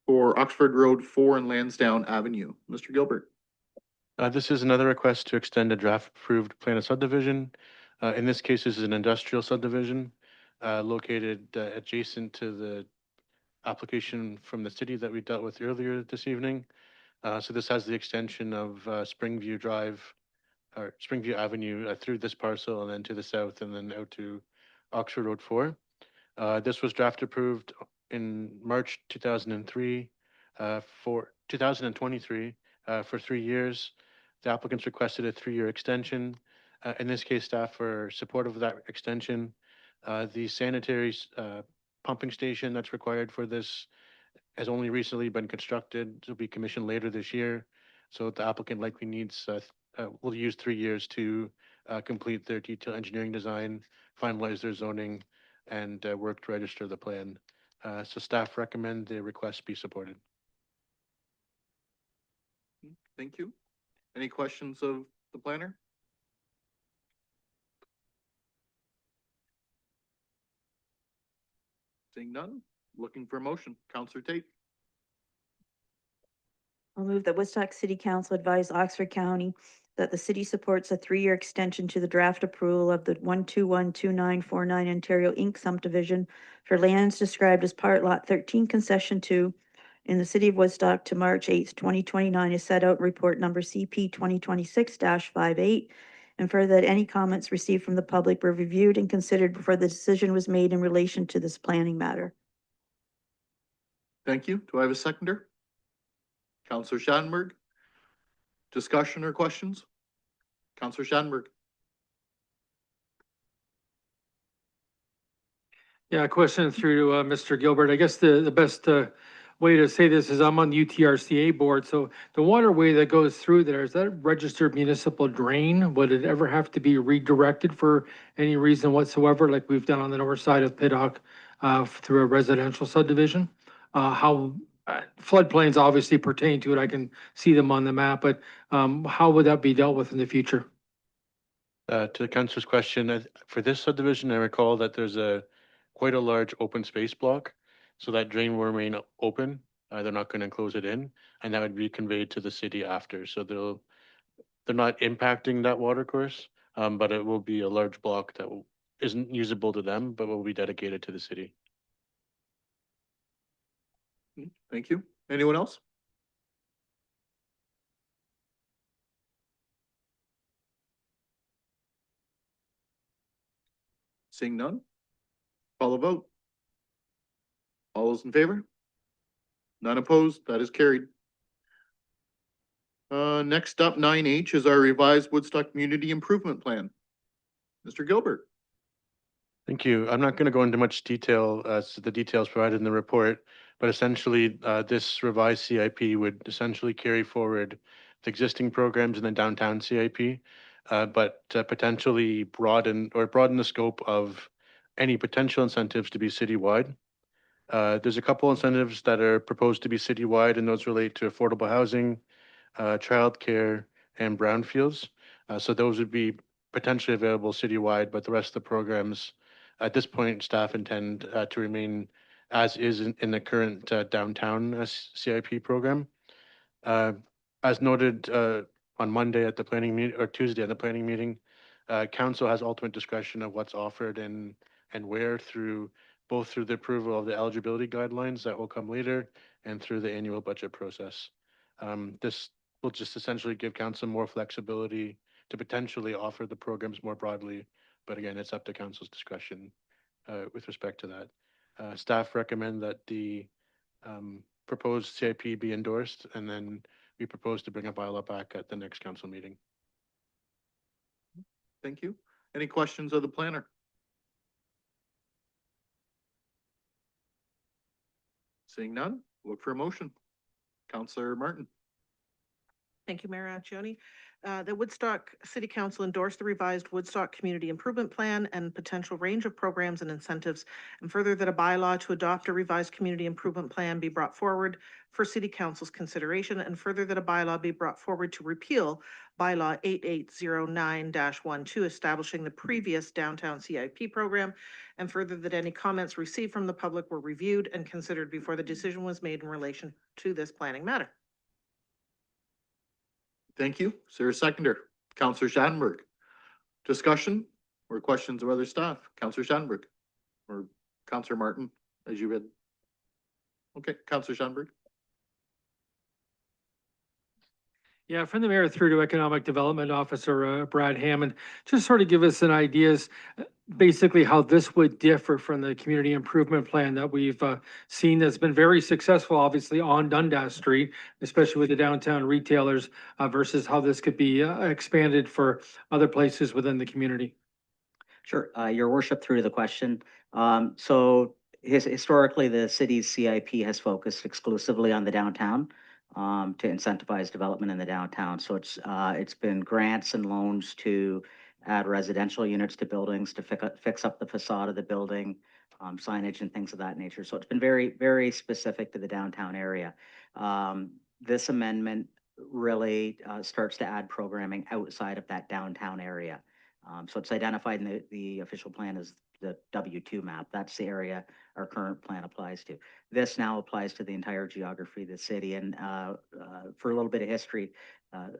for Oxford Road 4 and Lansdowne Avenue. Mr. Gilbert.
This is another request to extend a draft approved plan of subdivision. In this case, this is an industrial subdivision located adjacent to the application from the city that we dealt with earlier this evening. So this has the extension of Springview Drive or Springview Avenue through this parcel and then to the south and then out to Oxford Road 4. This was draft approved in March 2003 for 2023 for 3 years. The applicants requested a 3-year extension. In this case, staff are supportive of that extension. The sanitary pumping station that's required for this has only recently been constructed. It will be commissioned later this year. So the applicant likely needs, will use 3 years to complete their detailed engineering design, finalize their zoning, and work to register the plan. So staff recommend the request be supported.
Thank you. Any questions of the planner? Seeing none, looking for a motion. Counselor Tate?
I'll move that Woodstock City Council advise Oxford County that the city supports a 3-year extension to the draft approval of the 1212949 Ontario Inc. subdivision for lands described as part lot 13 concession 2 in the city of Woodstock to March 8th, 2029 is set out in report number CP 2026-58. And further, that any comments received from the public were reviewed and considered before the decision was made in relation to this planning matter.
Thank you. Do I have a seconder? Counselor Schadenberg? Discussion or questions? Counselor Schadenberg?
Yeah, question through to Mr. Gilbert. I guess the best way to say this is I'm on the UTRCA board. So the waterway that goes through there, is that a registered municipal drain? Would it ever have to be redirected for any reason whatsoever, like we've done on the north side of Piddock through a residential subdivision? How floodplains obviously pertain to it. I can see them on the map, but how would that be dealt with in the future?
To the councilor's question, for this subdivision, I recall that there's quite a large open space block. So that drain will remain open. They're not going to close it in, and that would be conveyed to the city after. So they're not impacting that water course, but it will be a large block that isn't usable to them, but will be dedicated to the city.
Thank you. Anyone else? Seeing none? Call a vote. All those in favor? None opposed? That is carried. Next up, 9H is our revised Woodstock Community Improvement Plan. Mr. Gilbert.
Thank you. I'm not going to go into much detail as to the details provided in the report, but essentially, this revised CIP would essentially carry forward the existing programs in the downtown CIP, but potentially broaden the scope of any potential incentives to be citywide. There's a couple incentives that are proposed to be citywide, and those relate to affordable housing, childcare, and brownfields. So those would be potentially available citywide, but the rest of the programs, at this point, staff intend to remain as is in the current downtown CIP program. Uh, As noted on Monday at the planning meeting, or Tuesday at the planning meeting, council has ultimate discretion of what's offered and where through both through the approval of the eligibility guidelines that will come later and through the annual budget process. This will just essentially give council more flexibility to potentially offer the programs more broadly. But again, it's up to council's discretion with respect to that. Staff recommend that the proposed CIP be endorsed, and then we propose to bring a bylaw back at the next council meeting.
Thank you. Any questions of the planner? Seeing none, look for a motion. Councillor Martin.
Thank you, Mayor Accioni. The Woodstock City Council endorsed the revised Woodstock Community Improvement Plan and potential range of programs and incentives, and further that a bylaw to adopt a revised community improvement plan be brought forward for City Council's consideration, and further that a bylaw be brought forward to repeal bylaw 8809-12 establishing the previous downtown CIP program, and further that any comments received from the public were reviewed and considered before the decision was made in relation to this planning matter.
Thank you. Is there a seconder? Councillor Schadenberg. Discussion or questions of other staff? Councillor Schadenberg or Councillor Martin, as you read. Okay, Councillor Schadenberg.
Yeah, from the mayor through to Economic Development Officer Brad Hammond, just sort of give us an ideas, basically how this would differ from the community improvement plan that we've seen that's been very successful, obviously on Dundas Street, especially with the downtown retailers, versus how this could be expanded for other places within the community.
Sure, your worship, through the question. Historically, the city's CIP has focused exclusively on the downtown to incentivize development in the downtown. So it's been grants and loans to add residential units to buildings, to fix up the facade of the building, signage and things of that nature. So it's been very, very specific to the downtown area. This amendment really starts to add programming outside of that downtown area. So it's identified in the official plan as the W2 map. That's the area our current plan applies to. This now applies to the entire geography of the city. And for a little bit of history,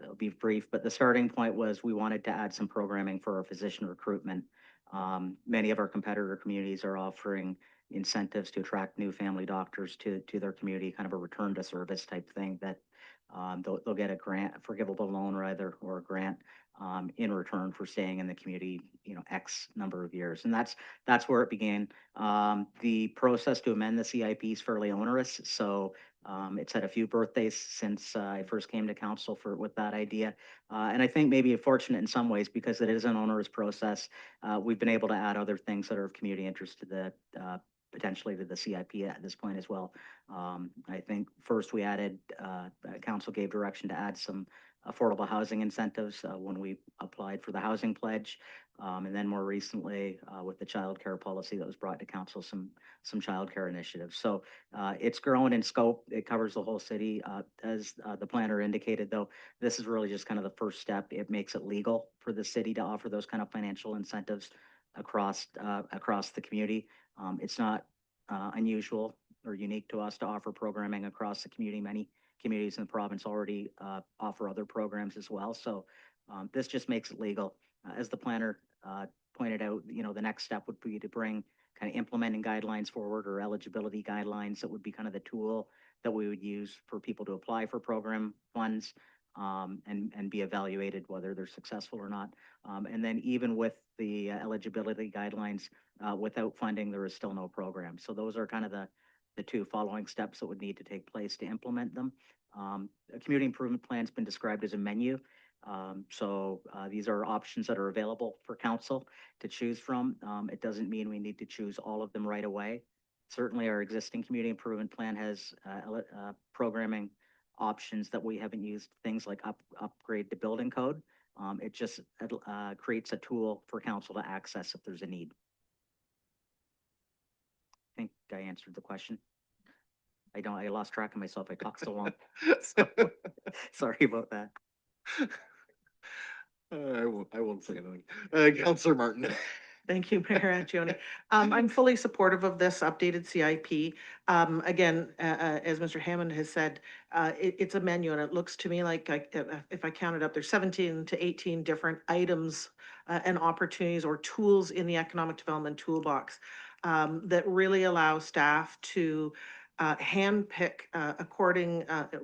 it'll be brief, but the starting point was we wanted to add some programming for our physician recruitment. Many of our competitor communities are offering incentives to attract new family doctors to their community, kind of a return to service type thing that they'll get a grant, a forgivable loan rather, or a grant in return for staying in the community, X number of years. And that's where it began. The process to amend the CIP is fairly onerous. So it's had a few birthdays since I first came to council with that idea. And I think maybe fortunate in some ways because it is an onerous process. We've been able to add other things that are of community interest to the potentially to the CIP at this point as well. I think first we added, council gave direction to add some affordable housing incentives when we applied for the housing pledge. And then more recently with the child care policy that was brought to council, some child care initiatives. So it's grown in scope. It covers the whole city. As the planner indicated, though, this is really just kind of the first step. It makes it legal for the city to offer those kind of financial incentives across the community. It's not unusual or unique to us to offer programming across the community. Many communities in the province already offer other programs as well. So this just makes it legal. As the planner pointed out, the next step would be to bring kind of implementing guidelines forward, or eligibility guidelines that would be kind of the tool that we would use for people to apply for program funds. and be evaluated whether they're successful or not. And then even with the eligibility guidelines, without funding, there is still no program. So those are kind of the two following steps that would need to take place to implement them. A community improvement plan's been described as a menu. These are options that are available for council to choose from. It doesn't mean we need to choose all of them right away. Certainly, our existing community improvement plan has programming options that we haven't used, things like upgrade the building code. It just creates a tool for council to access if there's a need. I think I answered the question. I lost track of myself. I talked so long. Sorry about that.
I won't say anything. Counselor Martin.
Thank you, Mayor Angione. I'm fully supportive of this updated CIP. Again, as Mr. Hammond has said, it's a menu, and it looks to me like, if I counted up, there's 17 to 18 different items and opportunities or tools in the economic development toolbox that really allow staff to handpick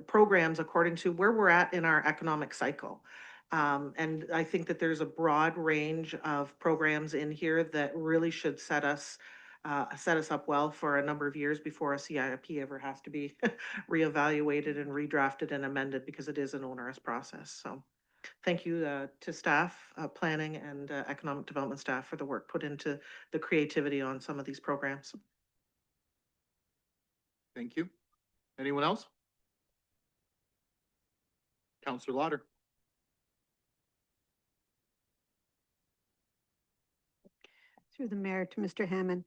programs according to where we're at in our economic cycle. And I think that there's a broad range of programs in here that really should set us up well for a number of years before a CIP ever has to be reevaluated and redrafted and amended, because it is an onerous process. So thank you to staff, planning and economic development staff for the work put into the creativity on some of these programs.
Thank you. Anyone else? Counselor Lauder.
Through the mayor to Mr. Hammond.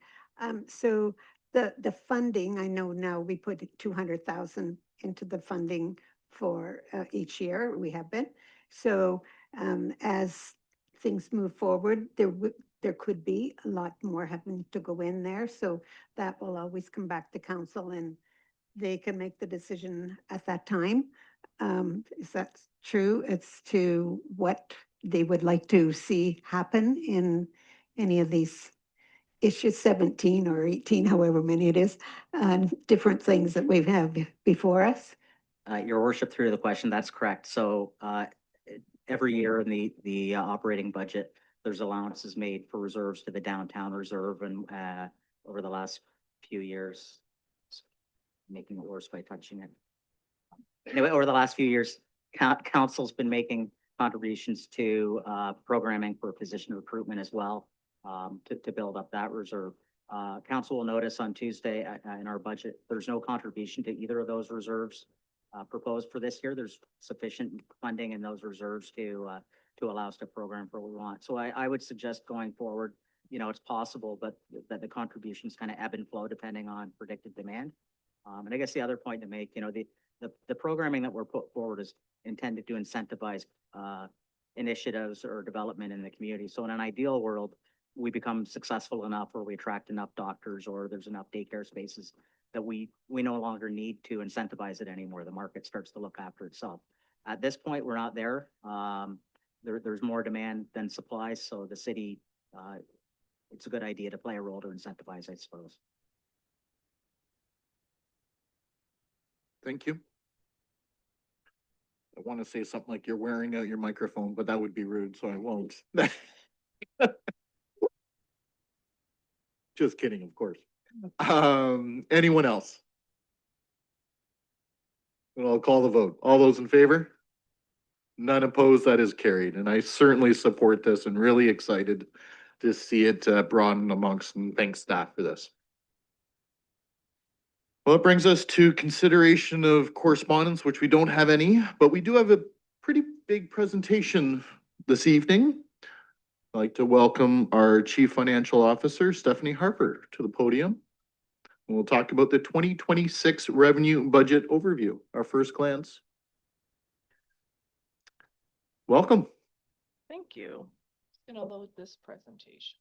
So the funding, I know now we put 200,000 into the funding for each year, we have been. So as things move forward, there could be a lot more having to go in there. So that will always come back to council and they can make the decision at that time. Is that true? It's to what they would like to see happen in any of these issues, 17 or 18, however many it is, different things that we have before us.
Your worship, through the question, that's correct. So every year in the operating budget, there's allowances made for reserves to the downtown reserve, and over the last few years, making it worse by touching it. Anyway, over the last few years, council's been making contributions to programming for physician recruitment as well, to build up that reserve. Council will notice on Tuesday in our budget, there's no contribution to either of those reserves proposed for this year. There's sufficient funding in those reserves to allow us to program for what we want. So I would suggest going forward, it's possible, but that the contributions kind of ebb and flow depending on predicted demand. And I guess the other point to make, the programming that we're put forward is intended to incentivize initiatives or development in the community. So in an ideal world, we become successful enough, or we attract enough doctors, or there's enough daycare spaces that we no longer need to incentivize it anymore. The market starts to look after itself. At this point, we're not there. There's more demand than supply, so the city, it's a good idea to play a role to incentivize, I suppose.
Thank you. I want to say something like you're wearing out your microphone, but that would be rude, so I won't. Just kidding, of course. Anyone else? And I'll call the vote. All those in favor? None opposed, that is carried. And I certainly support this and really excited to see it broadened amongst, and thanks staff for this. Well, it brings us to consideration of correspondence, which we don't have any, but we do have a pretty big presentation this evening. I'd like to welcome our Chief Financial Officer, Stephanie Harper, to the podium. We'll talk about the 2026 revenue budget overview, our first glance. Welcome.
Thank you. Just gonna load this presentation.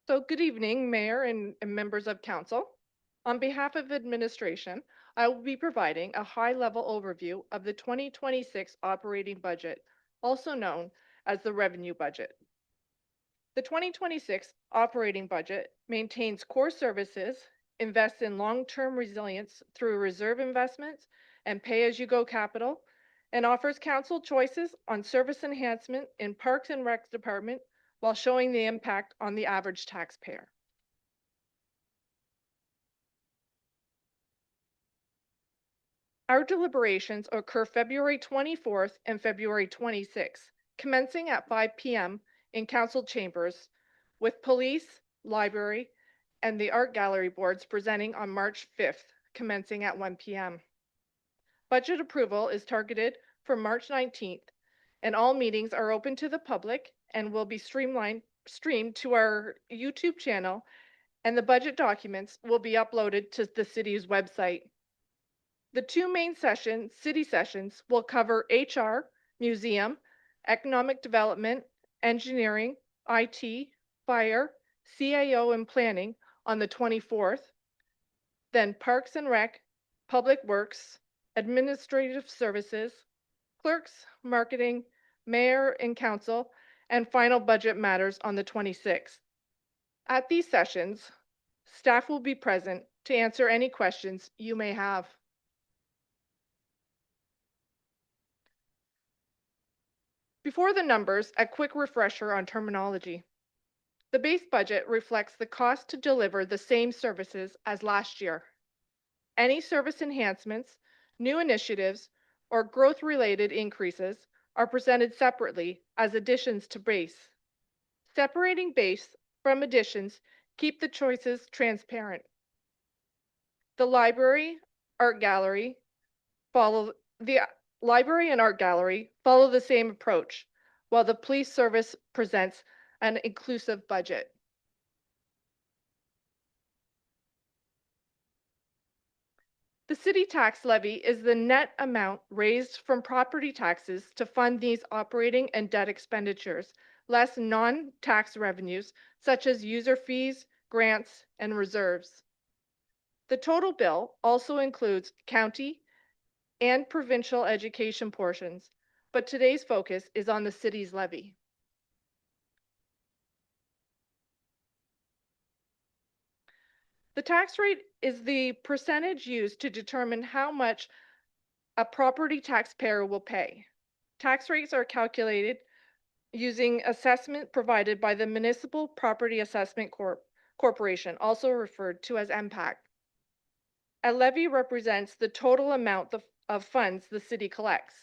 So good evening, Mayor and members of Council. On behalf of administration, I will be providing a high-level overview of the 2026 operating budget, also known as the revenue budget. The 2026 operating budget maintains core services, invests in long-term resilience through reserve investments and pay-as-you-go capital, and offers council choices on service enhancement in Parks and Rec Department while showing the impact on the average taxpayer. Our deliberations occur February 24th and February 26th, commencing at 5 p.m. in council chambers, with police, library, and the art gallery boards presenting on March 5th, commencing at 1 p.m. Budget approval is targeted for March 19th, and all meetings are open to the public and will be streamed to our YouTube channel, and the budget documents will be uploaded to the city's website. The two main city sessions, will cover HR, museum, economic development, engineering, IT, fire, CAO, and planning on the 24th, then Parks and Rec, Public Works, Administrative Services, Clerks, Marketing, Mayor and Council, and final budget matters on the 26th. At these sessions, staff will be present to answer any questions you may have. Before the numbers, a quick refresher on terminology. The base budget reflects the cost to deliver the same services as last year. Any service enhancements, new initiatives, or growth-related increases are presented separately as additions to base. Separating base from additions keep the choices transparent. The library, art gallery follow the library and art gallery follow the same approach, while the police service presents an inclusive budget. The city tax levy is the net amount raised from property taxes to fund these operating and debt expenditures, less non-tax revenues such as user fees, grants, and reserves. The total bill also includes county and provincial education portions, but today's focus is on the city's levy. The tax rate is the percentage used to determine how much a property taxpayer will pay. Tax rates are calculated using assessment provided by the Municipal Property Assessment Corporation, also referred to as MPAC. A levy represents the total amount of funds the city collects.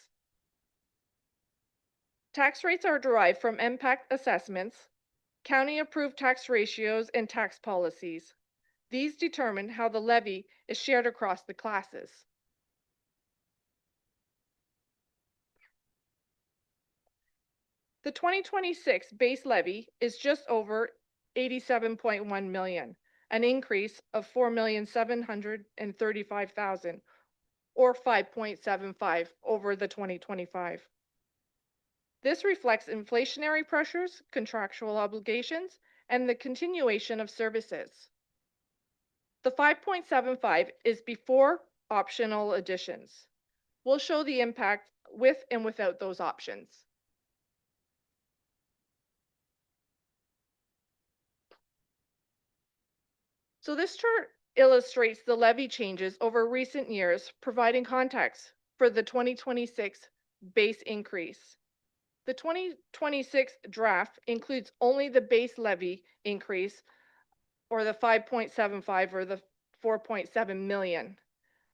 Tax rates are derived from MPAC assessments, county-approved tax ratios, and tax policies. These determine how the levy is shared across the classes. The 2026 base levy is just over 87.1 million, an increase of 4,735,000, or 5.75 over the 2025. This reflects inflationary pressures, contractual obligations, and the continuation of services. The 5.75 is before optional additions. We'll show the impact with and without those options. So this chart illustrates the levy changes over recent years, providing context for the 2026 base increase. The 2026 draft includes only the base levy increase, or the 5.75 or the 4.7 million.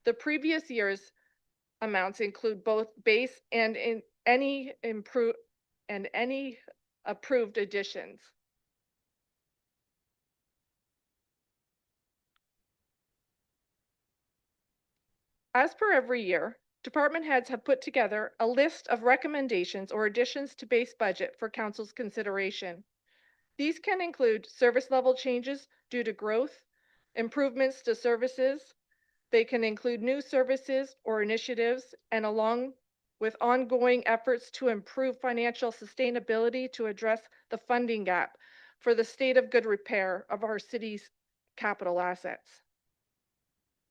The previous year's amounts include both base and any approved additions. As per every year, department heads have put together a list of recommendations or additions to base budget for council's consideration. These can include service level changes due to growth, improvements to services. They can include new services or initiatives, and along with ongoing efforts to improve financial sustainability to address the funding gap for the state of good repair of our city's capital assets.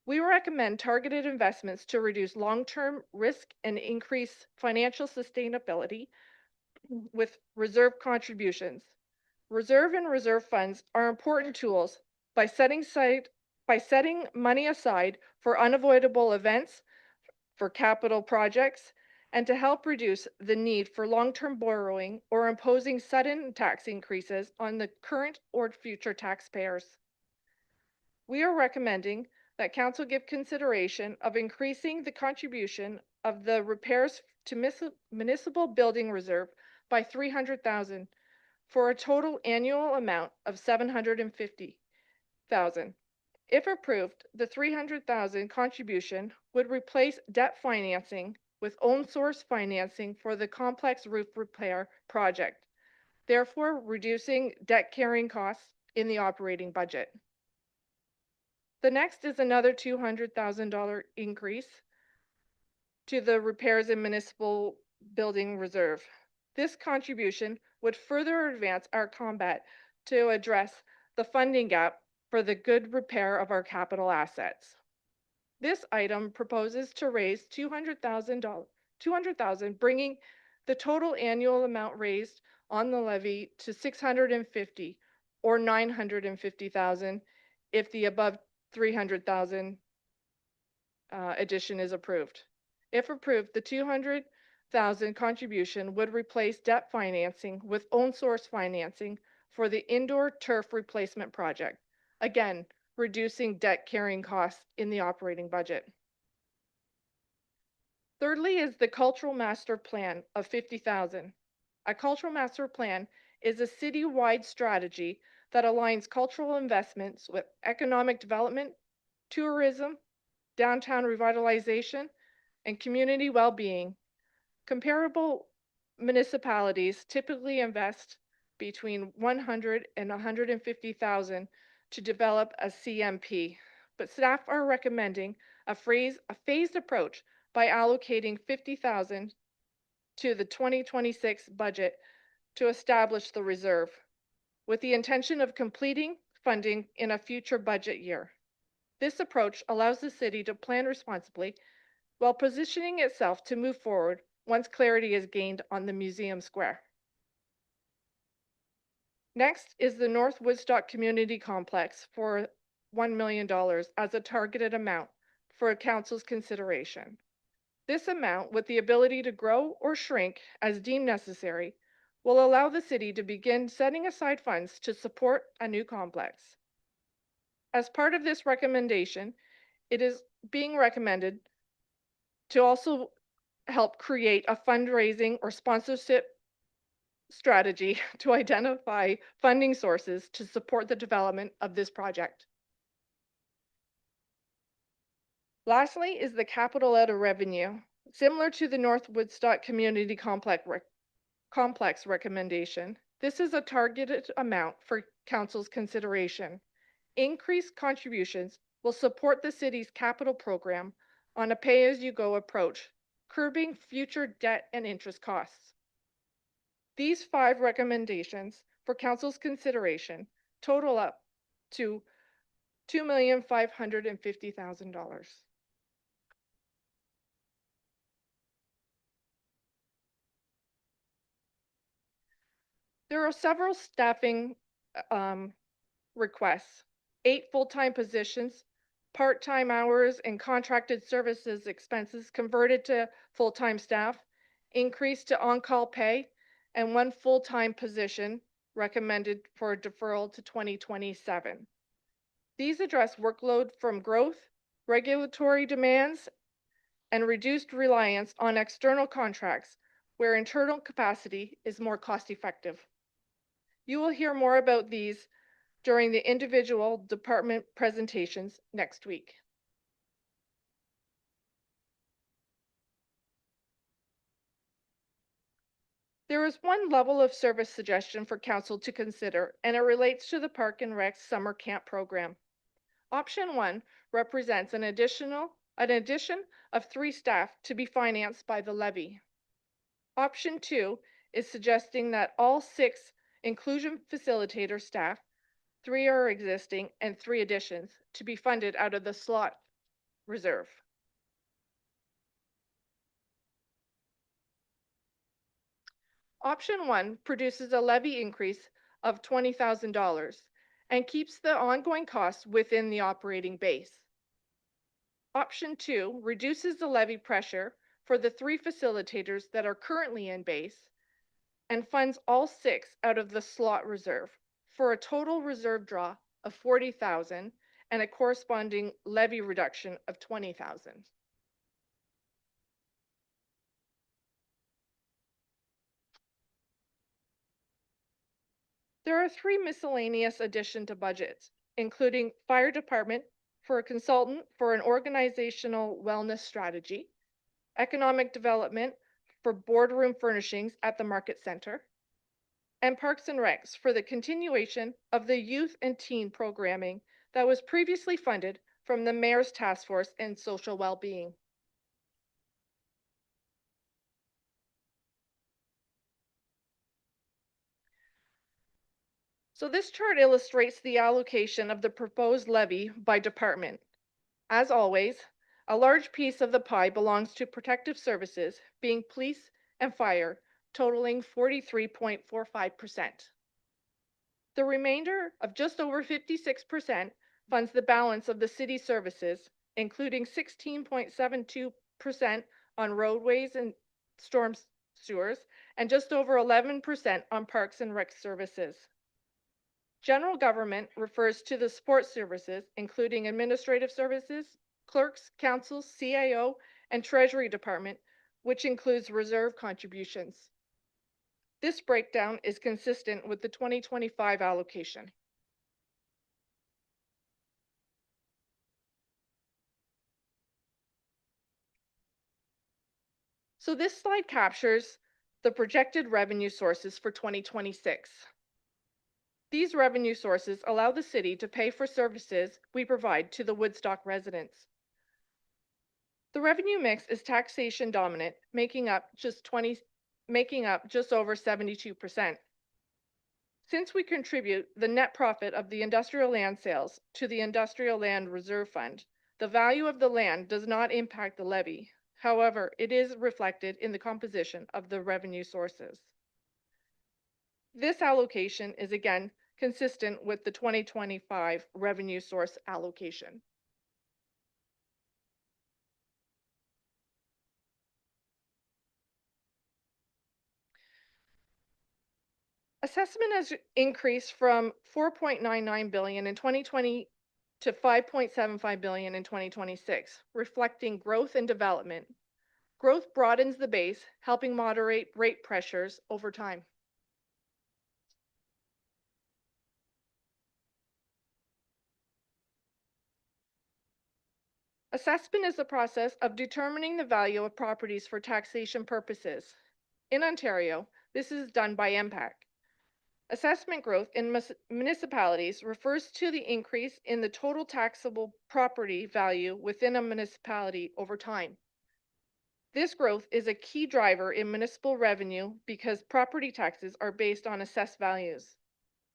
We recommend targeted investments to reduce long-term risk and increase financial sustainability with reserve contributions. Reserve and reserve funds are important tools by setting money aside for unavoidable events, for capital projects, and to help reduce the need for long-term borrowing or imposing sudden tax increases on the current or future taxpayers. We are recommending that council give consideration of increasing the contribution of the repairs to municipal building reserve by 300,000 for a total annual amount of 750,000. If approved, the 300,000 contribution would replace debt financing with own source financing for the complex roof repair project, therefore reducing debt carrying costs in the operating budget. The next is another $200,000 increase to the repairs in municipal building reserve. This contribution would further advance our combat to address the funding gap for the good repair of our capital assets. This item proposes to raise $200,000, bringing the total annual amount raised on the levy to 650 or 950,000 if the above 300,000 addition is approved. If approved, the 200,000 contribution would replace debt financing with own source financing for the indoor turf replacement project. Again, reducing debt carrying costs in the operating budget. Thirdly is the cultural master plan of 50,000. A cultural master plan is a city-wide strategy that aligns cultural investments with economic development, tourism, downtown revitalization, and community well-being. Comparable municipalities typically invest between 100 and 150,000 to develop a CMP, but staff are recommending a phased approach by allocating 50,000 to the 2026 budget to establish the reserve, with the intention of completing funding in a future budget year. This approach allows the city to plan responsibly while positioning itself to move forward once clarity is gained on the museum square. Next is the North Woodstock Community Complex for $1 million as a targeted amount for council's consideration. This amount, with the ability to grow or shrink as deemed necessary, will allow the city to begin setting aside funds to support a new complex. As part of this recommendation, it is being recommended to also help create a fundraising or sponsorship strategy to identify funding sources to support the development of this project. Lastly is the capital out of revenue. Similar to the North Woodstock Community Complex recommendation, this is a targeted amount for council's consideration. Increased contributions will support the city's capital program on a pay-as-you-go approach, curbing future debt and interest costs. These 5 recommendations for council's consideration total up to $2,550,000. There are several staffing requests, 8 full-time positions, part-time hours and contracted services expenses converted to full-time staff, increase to on-call pay, and 1 full-time position recommended for deferral to 2027. These address workload from growth, regulatory demands, and reduced reliance on external contracts where internal capacity is more cost-effective. You will hear more about these during the individual department presentations next week. There is one level of service suggestion for council to consider, and it relates to the Park and Rec summer camp program. Option 1 represents an addition of 3 staff to be financed by the levy. Option 2 is suggesting that all 6 inclusion facilitator staff, 3 are existing and 3 additions, to be funded out of the slot reserve. Option 1 produces a levy increase of $20,000 and keeps the ongoing costs within the operating base. Option 2 reduces the levy pressure for the 3 facilitators that are currently in base and funds all 6 out of the slot reserve for a total reserve draw of $40,000 and a corresponding levy reduction of $20,000. There are 3 miscellaneous additions to budgets, including fire department for a consultant for an organizational wellness strategy, economic development for boardroom furnishings at the market center, and Parks and Recs for the continuation of the youth and teen programming that was previously funded from the Mayor's Task Force and Social Wellbeing. So this chart illustrates the allocation of the proposed levy by department. As always, a large piece of the pie belongs to protective services, being police and fire, totaling 43.45%. The remainder of just over 56% funds the balance of the city services, including 16.72% on roadways and storm sewers, and just over 11% on parks and rec services. General government refers to the support services, including administrative services, clerks, councils, CAO, and Treasury Department, which includes reserve contributions. This breakdown is consistent with the 2025 allocation. So this slide captures the projected revenue sources for 2026. These revenue sources allow the city to pay for services we provide to the Woodstock residents. The revenue mix is taxation dominant, making up just over 72%. Since we contribute the net profit of the industrial land sales to the Industrial Land Reserve Fund, the value of the land does not impact the levy. However, it is reflected in the composition of the revenue sources. This allocation is again consistent with the 2025 revenue source allocation. Assessment has increased from 4.99 billion in 2020 to 5.75 billion in 2026, reflecting growth and development. Growth broadens the base, helping moderate rate pressures over time. Assessment is the process of determining the value of properties for taxation purposes. In Ontario, this is done by MPAC. Assessment growth in municipalities refers to the increase in the total taxable property value within a municipality over time. This growth is a key driver in municipal revenue because property taxes are based on assessed values.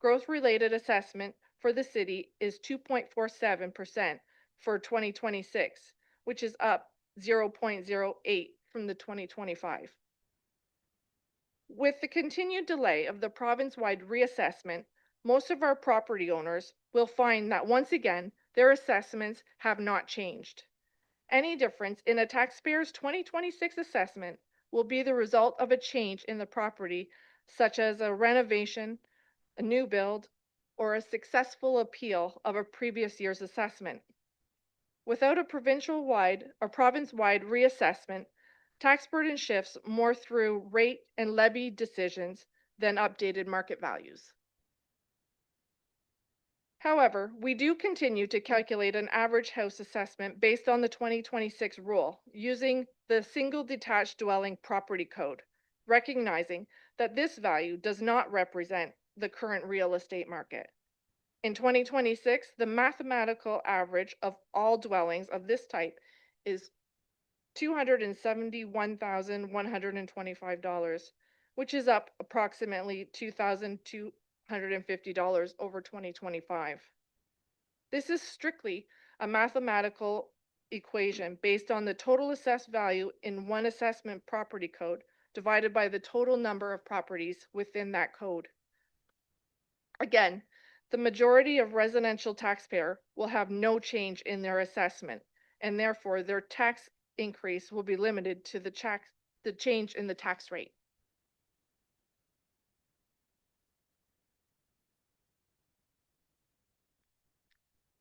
Growth-related assessment for the city is 2.47% for 2026, which is up 0.08 from the 2025. With the continued delay of the province-wide reassessment, most of our property owners will find that once again, their assessments have not changed. Any difference in a taxpayer's 2026 assessment will be the result of a change in the property, such as a renovation, a new build, or a successful appeal of a previous year's assessment. Without a provincial-wide or province-wide reassessment, tax burden shifts more through rate and levy decisions than updated market values. However, we do continue to calculate an average house assessment based on the 2026 rule using the single detached dwelling property code, recognizing that this value does not represent the current real estate market. In 2026, the mathematical average of all dwellings of this type is $271,125, which is up approximately $2,250 over 2025. This is strictly a mathematical equation based on the total assessed value in one assessment property code divided by the total number of properties within that code. Again, the majority of residential taxpayer will have no change in their assessment, and therefore their tax increase will be limited to the change in the tax rate.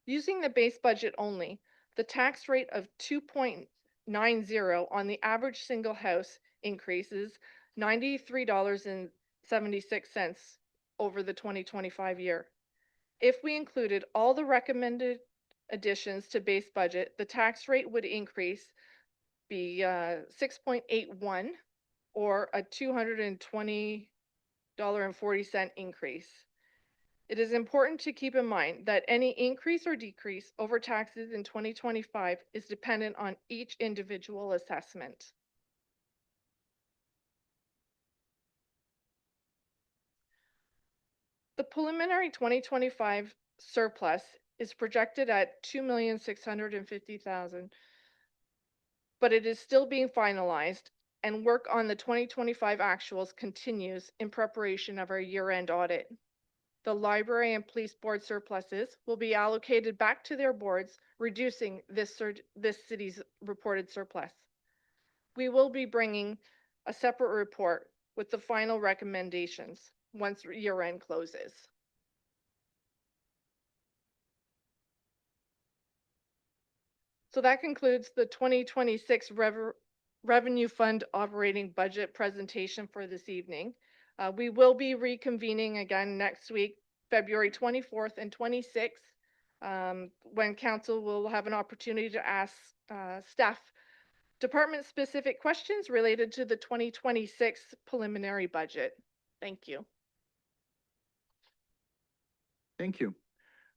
Using the base budget only, the tax rate of 2.90 on the average single house increases $93.76 over the 2025 year. If we included all the recommended additions to base budget, the tax rate would increase be 6.81 or a $220.40 increase. It is important to keep in mind that any increase or decrease over taxes in 2025 is dependent on each individual assessment. The preliminary 2025 surplus is projected at $2,650,000, but it is still being finalized, and work on the 2025 actuals continues in preparation of our year-end audit. The library and police board surpluses will be allocated back to their boards, reducing this city's reported surplus. We will be bringing a separate report with the final recommendations once year-end closes. So that concludes the 2026 Revenue Fund operating budget presentation for this evening. We will be reconvening again next week, February 24th and 26th, when council will have an opportunity to ask staff department-specific questions related to the 2026 preliminary budget. Thank you.
Thank you.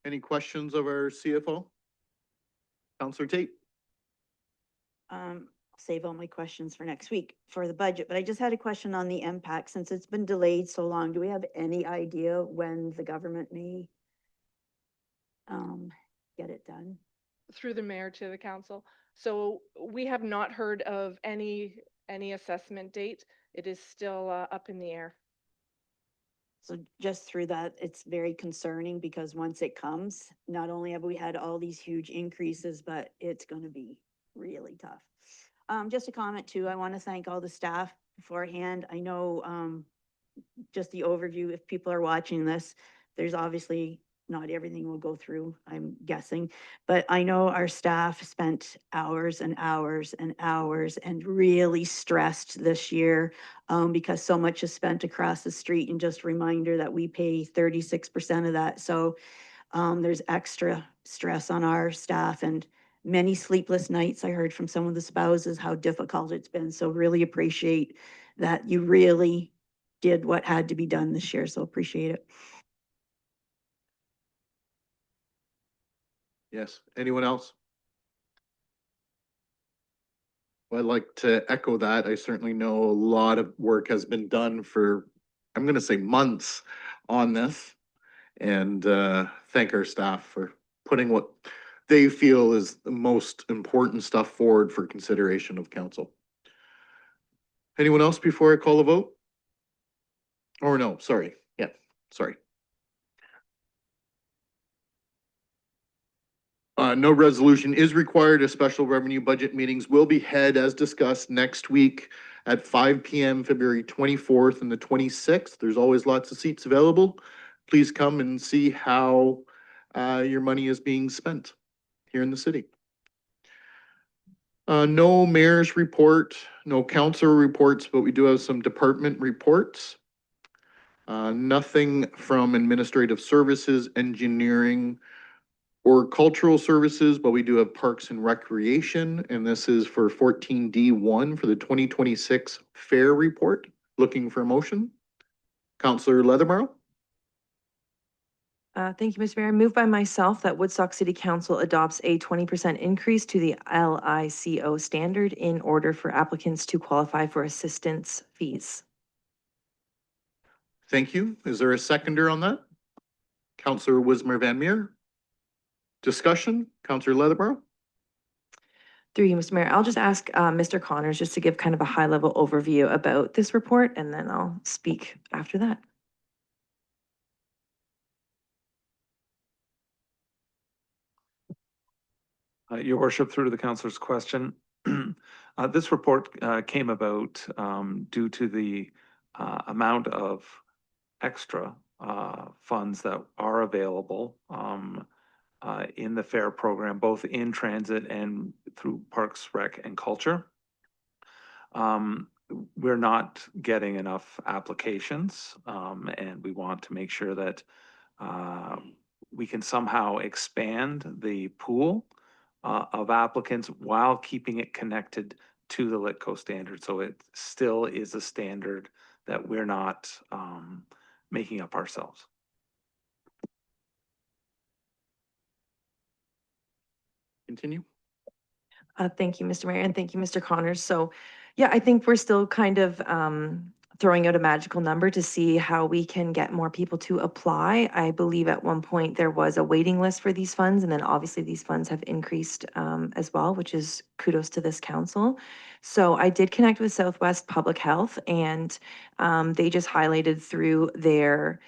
Any questions of our CFO? Counselor Tate?
I'll save all my questions for next week for the budget, but I just had a question on the impact. Since it's been delayed so long, do we have any idea when the government may get it done?
Through the mayor to the council. So we have not heard of any assessment date. It is still up in the air.
So just through that, it's very concerning because once it comes, not only have we had all these huge increases, but it's going to be really tough. Just a comment too, I want to thank all the staff beforehand. I know just the overview, if people are watching this, there's obviously not everything will go through, I'm guessing, but I know our staff spent hours and hours and hours and really stressed this year because so much is spent across the street, and just a reminder that we pay 36% of that. So there's extra stress on our staff and many sleepless nights. I heard from some of the spouses how difficult it's been. So really appreciate that you really did what had to be done this year. So appreciate it.
Yes. Anyone else? Well, I'd like to echo that. I certainly know a lot of work has been done for, I'm going to say months on this. And thank our staff for putting what they feel is the most important stuff forward for consideration of council. Anyone else before I call a vote? Or no, sorry. Yeah, sorry. No resolution is required. A special revenue budget meetings will be held as discussed next week at 5 p.m. February 24th and the 26th. There's always lots of seats available. Please come and see how your money is being spent here in the city. No mayor's report, no council reports, but we do have some department reports. Nothing from administrative services, engineering, or cultural services, but we do have parks and recreation, and this is for 14D1 for the 2026 fair report. Looking for a motion. Councillor Leathermore.
Thank you, Mr. Mayor. Moved by myself that Woodstock City Council adopts a 20% increase to the LICO standard in order for applicants to qualify for assistance fees.
Thank you. Is there a seconder on that? Councillor Wismer Van Meer. Discussion, Councillor Leathermore.
Through you, Mr. Mayor, I'll just ask Mr. Connors just to give kind of a high-level overview about this report, and then I'll speak after that.
Your worship, through to the councillor's question. This report came about due to the amount of extra funds that are available in the FAIR program, both in transit and through Parks, Rec, and Culture. We're not getting enough applications, and we want to make sure that we can somehow expand the pool of applicants while keeping it connected to the LitCo standard. So it still is a standard that we're not making up ourselves.
Continue.
Thank you, Mr. Mayor, and thank you, Mr. Connors. So, yeah, I think we're still kind of throwing out a magical number to see how we can get more people to apply. I believe at one point there was a waiting list for these funds, and then obviously these funds have increased as well, which is kudos to this council. So I did connect with Southwest Public Health, and they just highlighted through their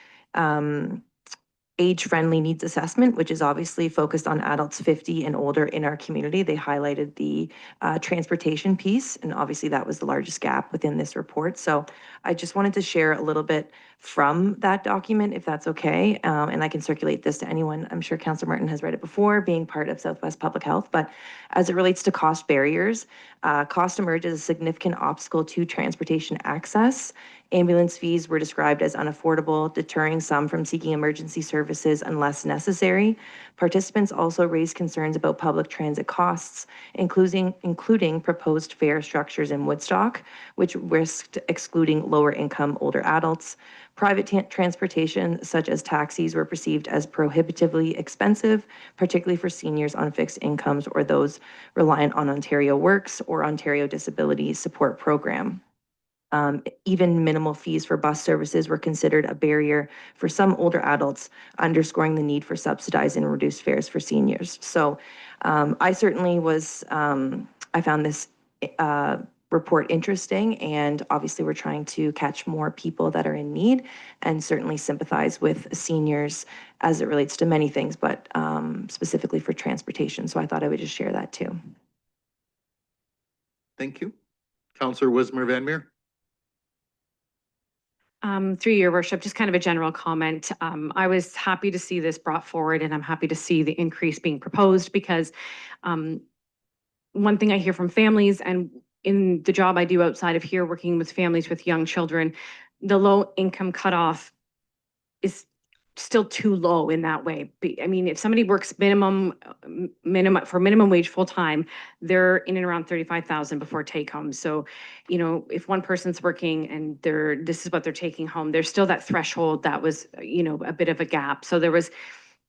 age-friendly needs assessment, which is obviously focused on adults 50 and older in our community. They highlighted the transportation piece, and obviously that was the largest gap within this report. So I just wanted to share a little bit from that document, if that's okay, and I can circulate this to anyone. I'm sure Councillor Martin has read it before, being part of Southwest Public Health, but as it relates to cost barriers, cost emerges as a significant obstacle to transportation access. Ambulance fees were described as unaffordable, deterring some from seeking emergency services unless necessary. Participants also raised concerns about public transit costs, including proposed fare structures in Woodstock, which risked excluding lower income older adults. Private transportation, such as taxis, were perceived as prohibitively expensive, particularly for seniors on fixed incomes or those reliant on Ontario Works or Ontario Disability Support Program. Even minimal fees for bus services were considered a barrier for some older adults, underscoring the need for subsidized and reduced fares for seniors. So I certainly I found this report interesting, and obviously we're trying to catch more people that are in need and certainly sympathize with seniors as it relates to many things, but specifically for transportation. So I thought I would just share that too.
Thank you. Councillor Wismer Van Meer.
Through your worship, just kind of a general comment. I was happy to see this brought forward, and I'm happy to see the increase being proposed, because one thing I hear from families, and in the job I do outside of here, working with families with young children, the low income cutoff is still too low in that way. I mean, if somebody works minimum wage full time, they're in and around 35,000 before take home. So, you know, if one person's working and this is what they're taking home, there's still that threshold that was, you know, a bit of a gap. So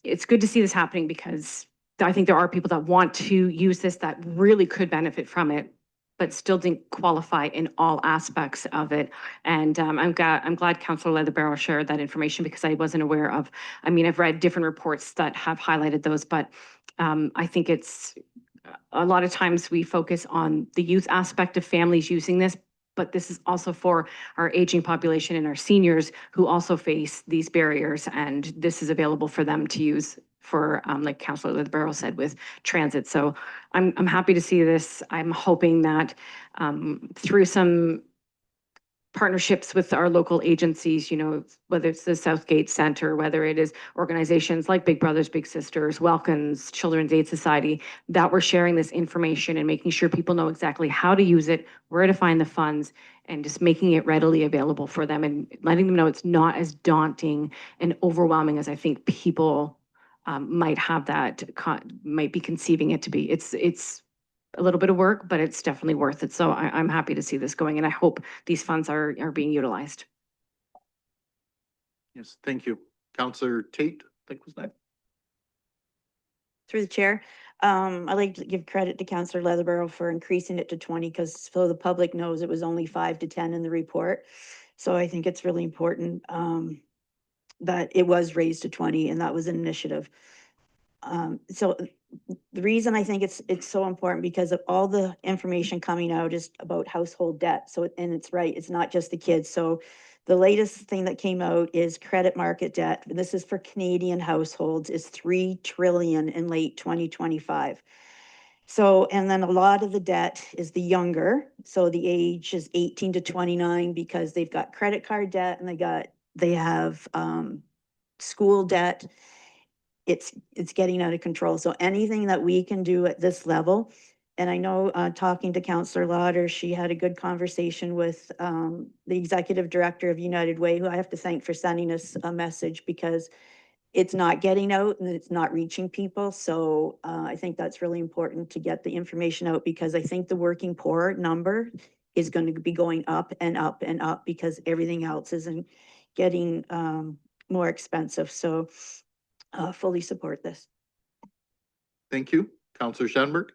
it's good to see this happening, because I think there are people that want to use this that really could benefit from it, but still didn't qualify in all aspects of it. And I'm glad Councillor Leatherbarrow shared that information, because I wasn't aware of. I mean, I've read different reports that have highlighted those, but I think it's a lot of times we focus on the youth aspect of families using this, but this is also for our aging population and our seniors who also face these barriers, and this is available for them to use for, like Councillor Leatherbarrow said, with transit. So I'm happy to see this. I'm hoping that through some partnerships with our local agencies, you know, whether it's the Southgate Center, whether it is organizations like Big Brothers Big Sisters, Welcomes, Children's Aid Society, that we're sharing this information and making sure people know exactly how to use it, where to find the funds, and just making it readily available for them, and letting them know it's not as daunting and overwhelming as I think people might be conceiving it to be. It's a little bit of work, but it's definitely worth it. So I'm happy to see this going, and I hope these funds are being utilized.
Yes, thank you. Councillor Tate, I think was that.
Through the chair, I'd like to give credit to Councillor Leatherbarrow for increasing it to 20, because so the public knows it was only 5 to 10 in the report. So I think it's really important that it was raised to 20, and that was an initiative. So the reason I think it's so important because of all the information coming out is about household debt. So, and it's right, it's not just the kids. So the latest thing that came out is credit market debt. This is for Canadian households, is 3 trillion in late 2025. So, and then a lot of the debt is the younger. So the age is 18 to 29 because they've got credit card debt and they have school debt. It's getting out of control. So anything that we can do at this level, and I know, talking to Councillor Lauder, she had a good conversation with the executive director of United Way, who I have to thank for sending us a message because it's not getting out and it's not reaching people. So I think that's really important to get the information out because I think the working poor number is going to be going up and up and up because everything else isn't getting more expensive. So fully support this.
Thank you. Counselor Shanberg?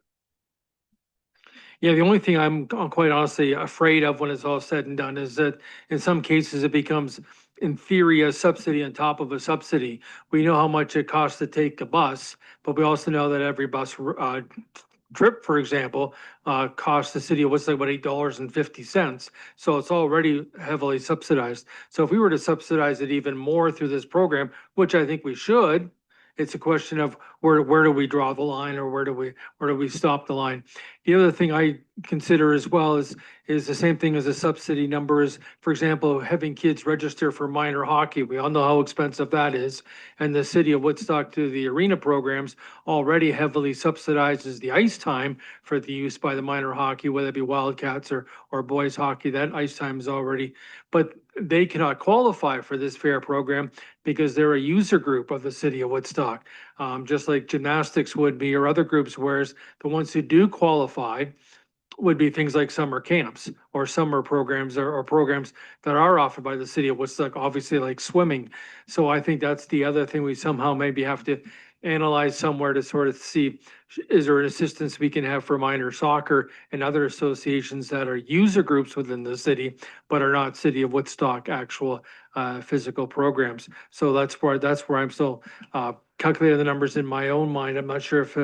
Yeah, the only thing I'm quite honestly afraid of when it's all said and done is that in some cases it becomes, in theory, a subsidy on top of a subsidy. We know how much it costs to take a bus, but we also know that every bus trip, for example, costs the city of Woodstock about $8.50. So it's already heavily subsidized. So if we were to subsidize it even more through this program, which I think we should, it's a question of where do we draw the line or where do we stop the line? The other thing I consider as well is the same thing as a subsidy number is, for example, having kids register for minor hockey. We all know how expensive that is. And the city of Woodstock through the arena programs already heavily subsidizes the ice time for the use by the minor hockey, whether it be Wildcats or boys hockey. That ice time is already, but they cannot qualify for this fair program because they're a user group of the city of Woodstock, just like gymnastics would be or other groups, whereas the ones who do qualify would be things like summer camps or summer programs or programs that are offered by the city of Woodstock, obviously like swimming. So I think that's the other thing we somehow maybe have to analyze somewhere to sort of see, is there an assistance we can have for minor soccer and other associations that are user groups within the city, but are not city of Woodstock actual physical programs. So that's where I'm still calculating the numbers in my own mind. I'm not sure if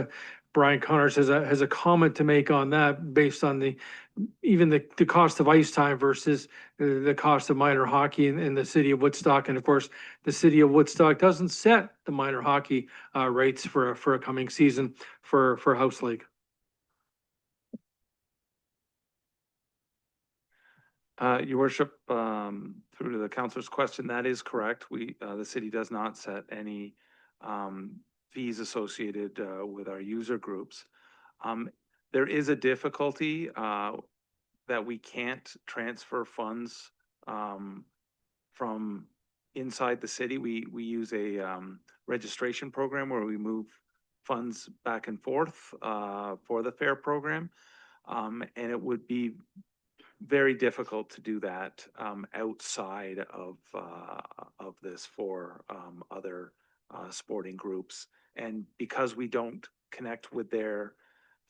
Brian Connors has a comment to make on that based on even the cost of ice time versus the cost of minor hockey in the city of Woodstock. And of course, the city of Woodstock doesn't set the minor hockey rates for a coming season for House League.
Your worship, through to the councilor's question, that is correct. The city does not set any fees associated with our user groups. There is a difficulty that we can't transfer funds from inside the city. We use a registration program where we move funds back and forth for the fair program. And it would be very difficult to do that outside of this for other sporting groups. And because we don't connect with their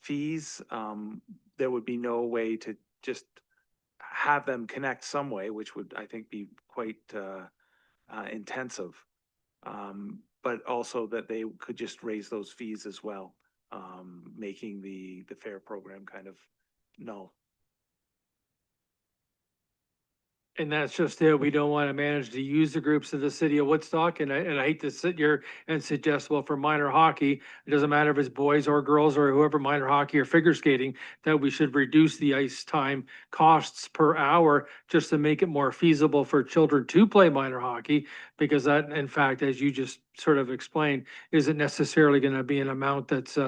fees, there would be no way to just have them connect some way, which would, I think, be quite intensive. But also that they could just raise those fees as well, making the fair program kind of null.
And that's just it. We don't want to manage the user groups of the city of Woodstock. And I hate to sit here and suggest, well, for minor hockey, it doesn't matter if it's boys or girls or whoever, minor hockey or figure skating, that we should reduce the ice time costs per hour just to make it more feasible for children to play minor hockey. Because that, in fact, as you just sort of explained, isn't necessarily going to be an amount that's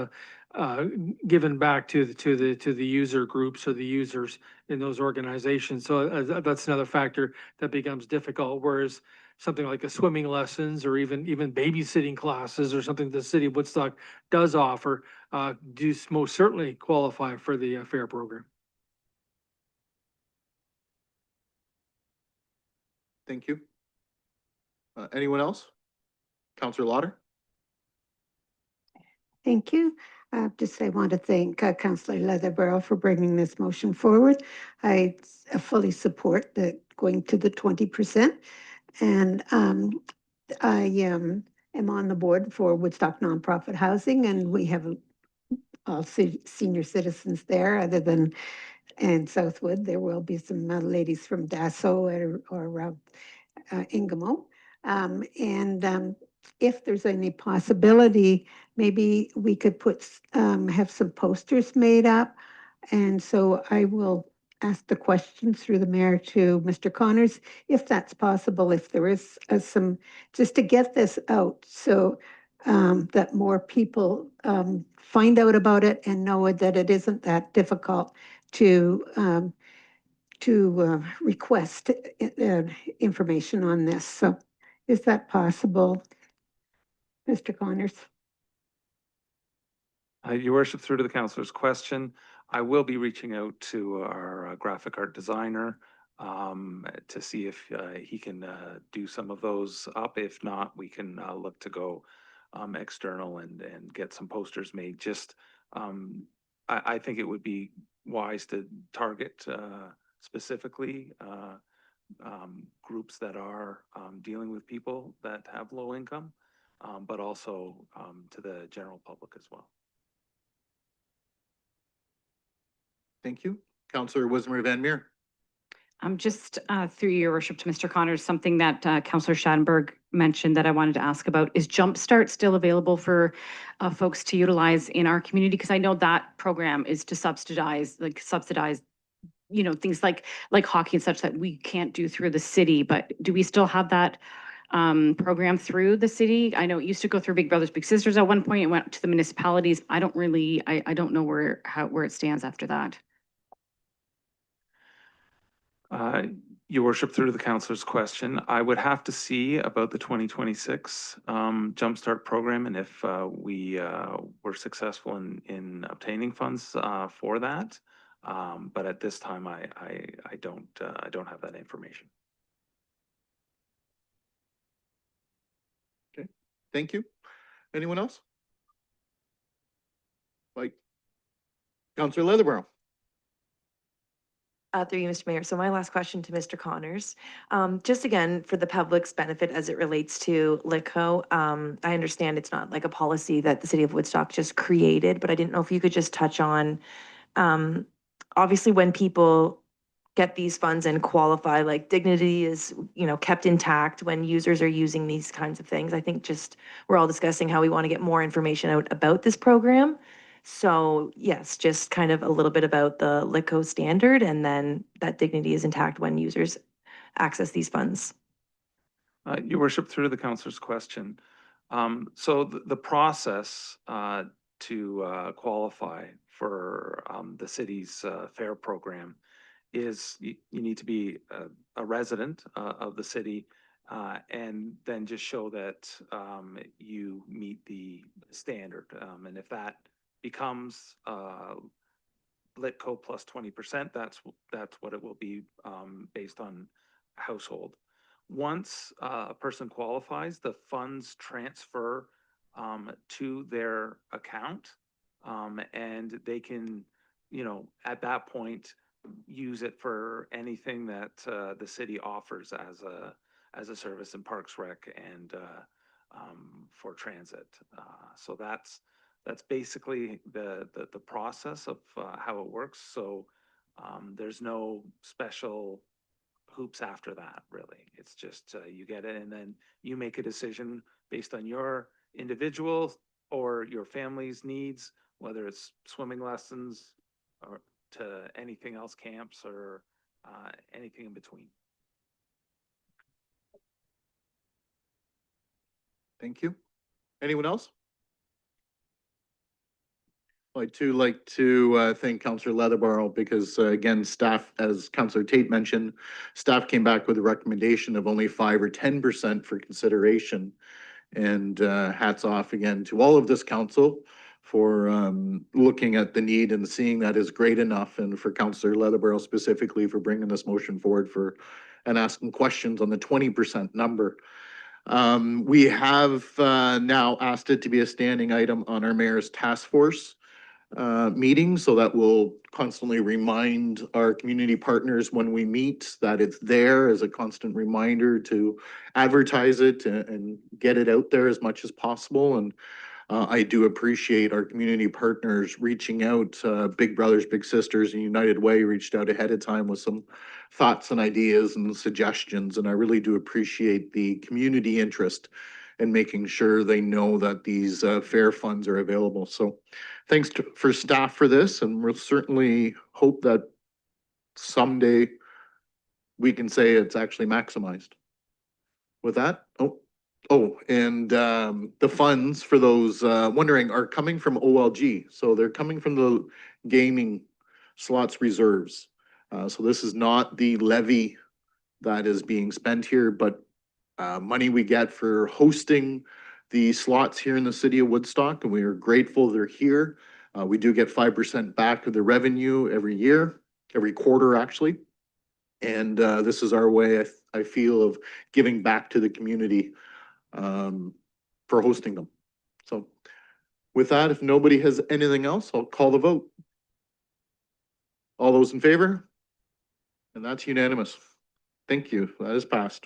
given back to the user groups or the users in those organizations. So that's another factor that becomes difficult. Whereas something like a swimming lessons or even babysitting classes or something the city of Woodstock does offer do most certainly qualify for the fair program.
Thank you. Anyone else? Counselor Lauder?
Thank you. I want to thank Councillor Leatherborough for bringing this motion forward. I fully support the going to the 20%. And I am on the board for Woodstock Nonprofit Housing, and we have senior citizens there other than in Southwood. There will be some ladies from Dasso or Ingamo. If there's any possibility, maybe we could have some posters made up. And so I will ask the question through the mayor to Mr. Connors, if that's possible, if there is just to get this out so that more people find out about it and know that it isn't that difficult to request information on this. So is that possible, Mr. Connors?
Your worship, through to the councillor's question, I will be reaching out to our graphic art designer to see if he can do some of those up. If not, we can look to go external and get some posters made. Just, I think it would be wise to target specifically groups that are dealing with people that have low income, but also to the general public as well.
Thank you. Councillor Wismer Van Meer.
Just through your worship to Mr. Connors, something that Councillor Schadenberg mentioned that I wanted to ask about, is Jumpstart still available for folks to utilize in our community? Because I know that program is to subsidize, you know, things like hockey and such that we can't do through the city, but do we still have that program through the city? I know it used to go through Big Brothers Big Sisters at one point. It went to the municipalities. I don't know where it stands after that.
Your worship, through to the councillor's question, I would have to see about the 2026 Jumpstart program and if we were successful in obtaining funds for that. But at this time, I don't have that information.
Okay, thank you. Anyone else? Like Councillor Leatherborough.
Through you, Mr. Mayor. So my last question to Mr. Connors, just again, for the public's benefit as it relates to LITCO, I understand it's not like a policy that the city of Woodstock just created, but I didn't know if you could just touch on, obviously when people get these funds and qualify, like dignity is, you know, kept intact when users are using these kinds of things. I think just, we're all discussing how we want to get more information out about this program. So yes, just kind of a little bit about the LITCO standard and then that dignity is intact when users access these funds.
Your worship, through to the councillor's question. So the process to qualify for the city's FAIR program is you need to be a resident of the city and then just show that you meet the standard. And if that becomes LITCO plus 20%, that's what it will be based on household. Once a person qualifies, the funds transfer to their account and they can, you know, at that point, use it for anything that the city offers as a service in Parks Rec and for transit. So that's basically the process of how it works. So there's no special hoops after that, really. It's just you get it and then you make a decision based on your individual or your family's needs, whether it's swimming lessons or to anything else, camps or anything in between.
Thank you. Anyone else? I'd too like to thank Councillor Leatherborough because again, staff, as Councillor Tate mentioned, staff came back with a recommendation of only 5 or 10% for consideration. And hats off again to all of this council for looking at the need and seeing that is great enough, and for Councillor Leatherborough specifically for bringing this motion forward and asking questions on the 20% number. We have now asked it to be a standing item on our mayor's task force. meeting, so that will constantly remind our community partners when we meet that it's there as a constant reminder to advertise it and get it out there as much as possible. And I do appreciate our community partners reaching out. Big Brothers Big Sisters and United Way reached out ahead of time with some thoughts and ideas and suggestions, and I really do appreciate the community interest in making sure they know that these fair funds are available. So thanks for staff for this, and we'll certainly hope that someday we can say it's actually maximized. With that, and the funds for those wondering are coming from OLG. So they're coming from the gaming slots reserves. So this is not the levy that is being spent here, but money we get for hosting the slots here in the city of Woodstock, and we are grateful they're here. We do get 5% back of the revenue every year, every quarter actually. And this is our way, I feel, of giving back to the community for hosting them. So with that, if nobody has anything else, I'll call the vote. All those in favor? And that's unanimous. Thank you. That is passed.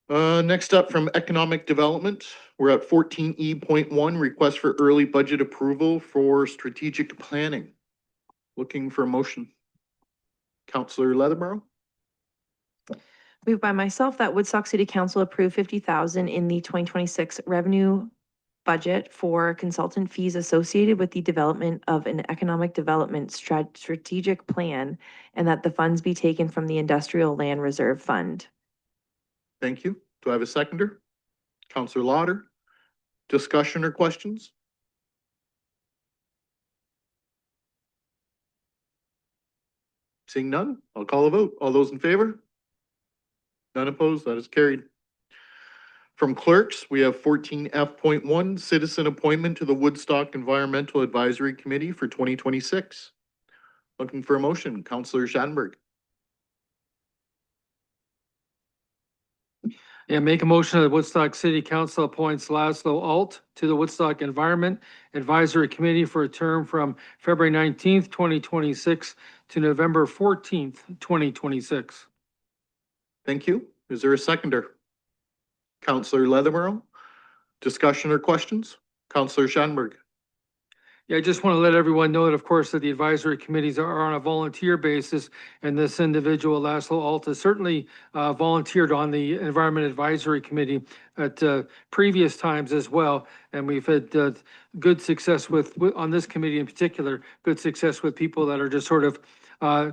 Next up from Economic Development, we're at 14E.1, request for early budget approval for strategic planning. Looking for a motion. Councillor Leatherborough?
Moved by myself that Woodstock City Council approve 50,000 in the 2026 revenue budget for consultant fees associated with the development of an economic development strategic plan, and that the funds be taken from the Industrial Land Reserve Fund.
Thank you. Do I have a seconder? Councillor Lauder? Discussion or questions? Seeing none, I'll call a vote. All those in favor? None opposed, that is carried. From clerks, we have 14F.1, citizen appointment to the Woodstock Environmental Advisory Committee for 2026. Looking for a motion, Councillor Schattenberg.
Yeah, make a motion that Woodstock City Council appoints Laszlo Alt to the Woodstock Environment Advisory Committee for a term from February 19th, 2026 to November 14th, 2026.
Thank you. Is there a seconder? Councillor Leatherborough. Discussion or questions? Councillor Schattenberg.
Yeah, I just want to let everyone know that, of course, that the advisory committees are on a volunteer basis, and this individual, Laszlo Alta, certainly volunteered on the Environment Advisory Committee at previous times as well. And we've had good success on this committee in particular, good success with people that are just sort of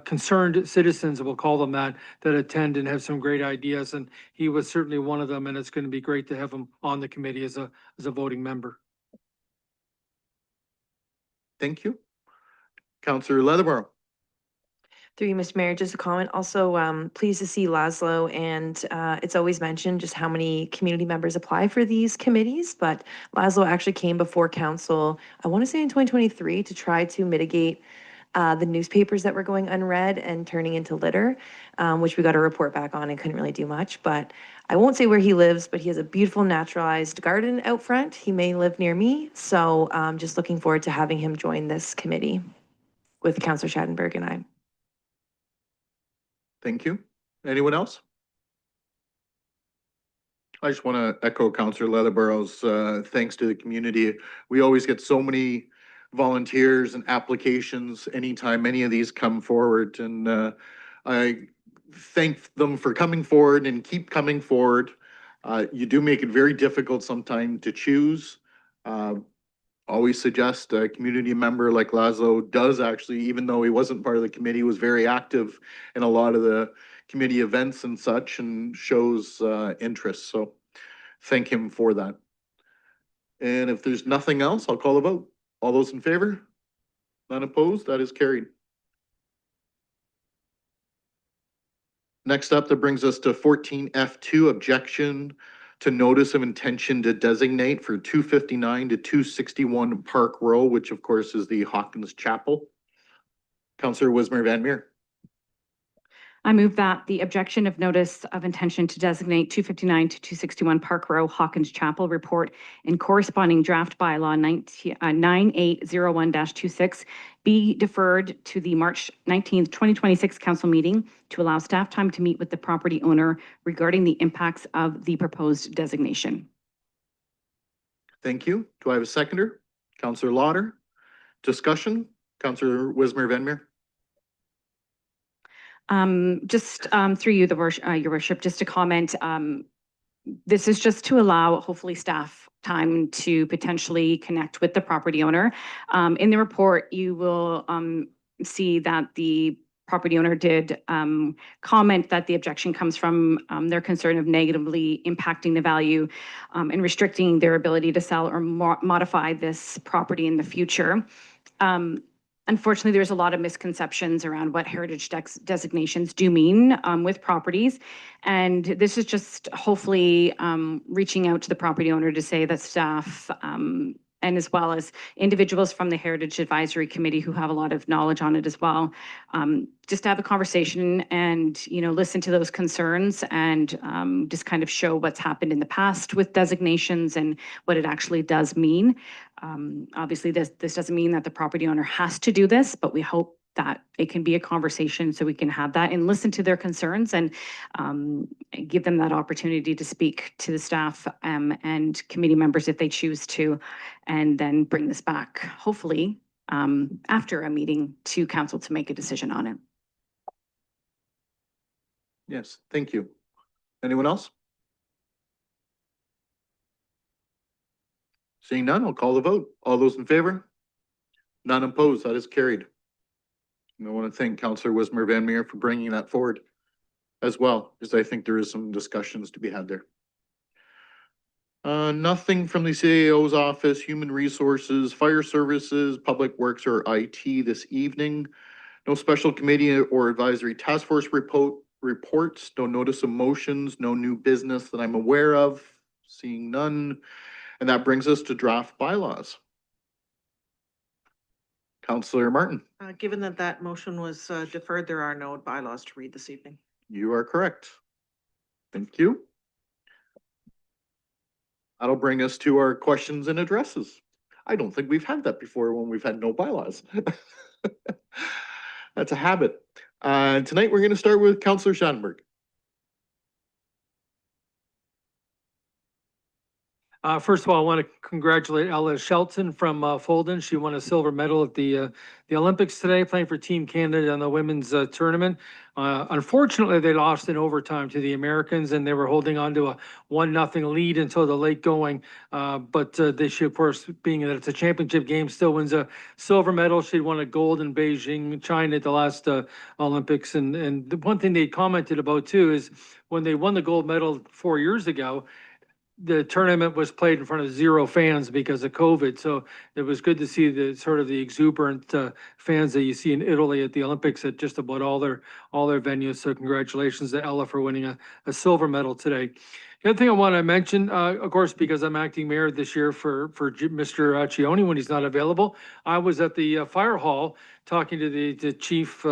concerned citizens, we'll call them that attend and have some great ideas. And he was certainly one of them, and it's going to be great to have him on the committee as a voting member.
Thank you. Councillor Leatherborough.
Through you, Mr. Mayor, just a comment. Also, pleased to see Laszlo, and it's always mentioned just how many community members apply for these committees, but Laszlo actually came before council, I want to say in 2023, to try to mitigate the newspapers that were going unread and turning into litter, which we got a report back on and couldn't really do much. But I won't say where he lives, but he has a beautiful naturalized garden out front. He may live near me, so just looking forward to having him join this committee with Councillor Schattenberg and I.
Thank you. Anyone else? I just want to echo Councillor Leatherboroug's thanks to the community. We always get so many volunteers and applications anytime any of these come forward, and I thank them for coming forward and keep coming forward. You do make it very difficult sometimes to choose. Always suggest a community member like Laszlo does actually, even though he wasn't part of the committee, was very active in a lot of the committee events and such, and shows interest. So thank him for that. And if there's nothing else, I'll call a vote. All those in favor? None opposed? That is carried. Next up, that brings us to 14F2, objection to notice of intention to designate for 259 to 261 Park Row, which of course is the Hawkins Chapel. Councillor Wismer Van Meer.
I move that the objection of notice of intention to designate 259 to 261 Park Row, Hawkins Chapel report and corresponding draft bylaw 9801-26 be deferred to the March 19th, 2026 council meeting to allow staff time to meet with the property owner regarding the impacts of the proposed designation.
Thank you. Do I have a seconder? Counselor Lauder. Discussion? Counselor Wismer Venmere.
Just through you, your worship, just to comment, this is just to allow hopefully staff time to potentially connect with the property owner. In the report, you will see that the property owner did comment that the objection comes from their concern of negatively impacting the value and restricting their ability to sell or modify this property in the future. Unfortunately, there's a lot of misconceptions around what heritage designations do mean with properties. And this is just hopefully reaching out to the property owner to say that staff and as well as individuals from the Heritage Advisory Committee who have a lot of knowledge on it as well, just to have a conversation and, you know, listen to those concerns and just kind of show what's happened in the past with designations and what it actually does mean. Obviously, this doesn't mean that the property owner has to do this, but we hope that it can be a conversation so we can have that and listen to their concerns and give them that opportunity to speak to the staff and committee members if they choose to, and then bring this back, hopefully, after a meeting to council to make a decision on it.
Yes, thank you. Anyone else? Seeing none, I'll call the vote. All those in favor? None opposed. That is carried. And I want to thank Councillor Wismer Van for bringing that forward as well, because I think there is some discussions to be had there. Nothing from the CAO's office, Human Resources, Fire Services, Public Works, or IT this evening. No special committee or advisory task force reports, no notice of motions, no new business that I'm aware of. Seeing none. And that brings us to draft bylaws. Councillor Martin.
Given that that motion was deferred, there are no bylaws to read this evening.
You are correct. Thank you. That'll bring us to our questions and addresses. I don't think we've had that before when we've had no bylaws. That's a habit. Tonight we're going to start with Councillor Schattenberg.
First of all, I want to congratulate Ella Shelton from Folden. She won a silver medal at the Olympics today, playing for Team Canada in the women's tournament. Unfortunately, they lost in overtime to the Americans, and they were holding on to a 1-0 lead until the late going. But she, of course, being that it's a championship game, still wins a silver medal. She won a gold in Beijing, China at the last Olympics. And the one thing they commented about too is when they won the gold medal 4 years ago, the tournament was played in front of 0 fans because of COVID. So it was good to see the sort of the exuberant fans that you see in Italy at the Olympics at just about all their venues. So congratulations to Ella for winning a silver medal today. The other thing I want to mention, of course, because I'm acting mayor this year for Mr. Cioni when he's not available, I was at the fire hall talking to the chief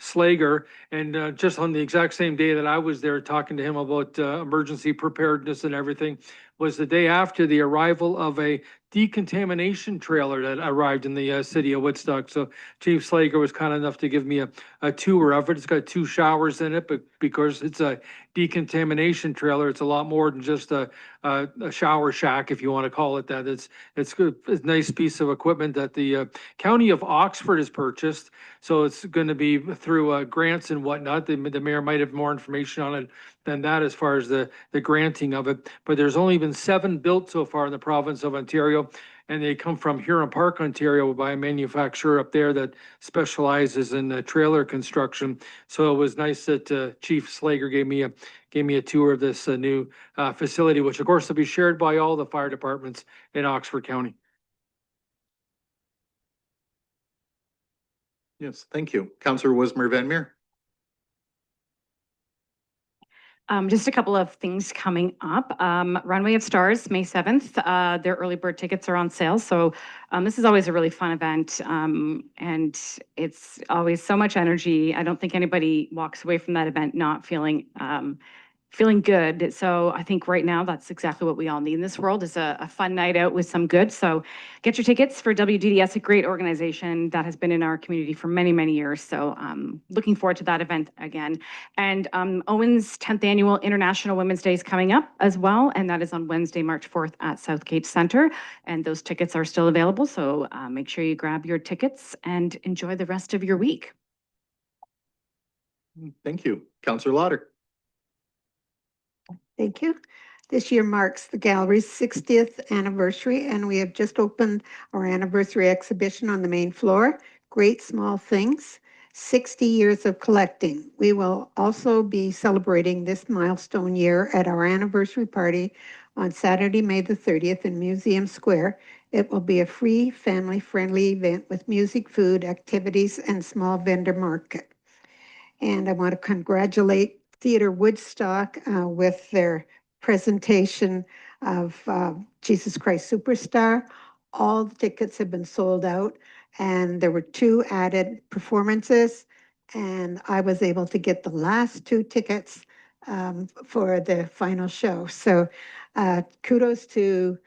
Slager, and just on the exact same day that I was there talking to him about emergency preparedness and everything, was the day after the arrival of a decontamination trailer that arrived in the city of Woodstock. So Chief Slager was kind enough to give me a tour of it. It's got 2 showers in it, but because it's a decontamination trailer, it's a lot more than just a shower shack, if you want to call it that. It's good. It's a nice piece of equipment that the county of Oxford has purchased. So it's going to be through grants and whatnot. The mayor might have more information on it than that as far as the granting of it. But there's only been 7 built so far in the province of Ontario, and they come from Huron Park, Ontario, by a manufacturer up there that specializes in trailer construction. So it was nice that Chief Slager gave me a tour of this new facility, which of course will be shared by all the fire departments in Oxford County.
Yes, thank you. Councillor Wismer Van Meer.
Just a couple of things coming up. Runway of Stars, May 7th. Their early bird tickets are on sale. So this is always a really fun event. And it's always so much energy. I don't think anybody walks away from that event not feeling good. So I think right now that's exactly what we all need in this world is a fun night out with some good. So get your tickets for WDDS, a great organization that has been in our community for many, many years. So looking forward to that event again. And Owen's 10th annual International Women's Day is coming up as well. And that is on Wednesday, March 4th at Southgate Center. And those tickets are still available. So make sure you grab your tickets and enjoy the rest of your week.
Thank you. Councillor Lauder.
Thank you. This year marks the gallery's 60th anniversary, and we have just opened our anniversary exhibition on the main floor, Great Small Things, 60 Years of Collecting. We will also be celebrating this milestone year at our anniversary party on Saturday, May the 30th in Museum Square. It will be a free, family-friendly event with music, food, activities, and small vendor market. And I want to congratulate Theater Woodstock with their presentation of Jesus Christ Superstar. All the tickets have been sold out, and there were 2 added performances, and I was able to get the last 2 tickets for the final show. So kudos to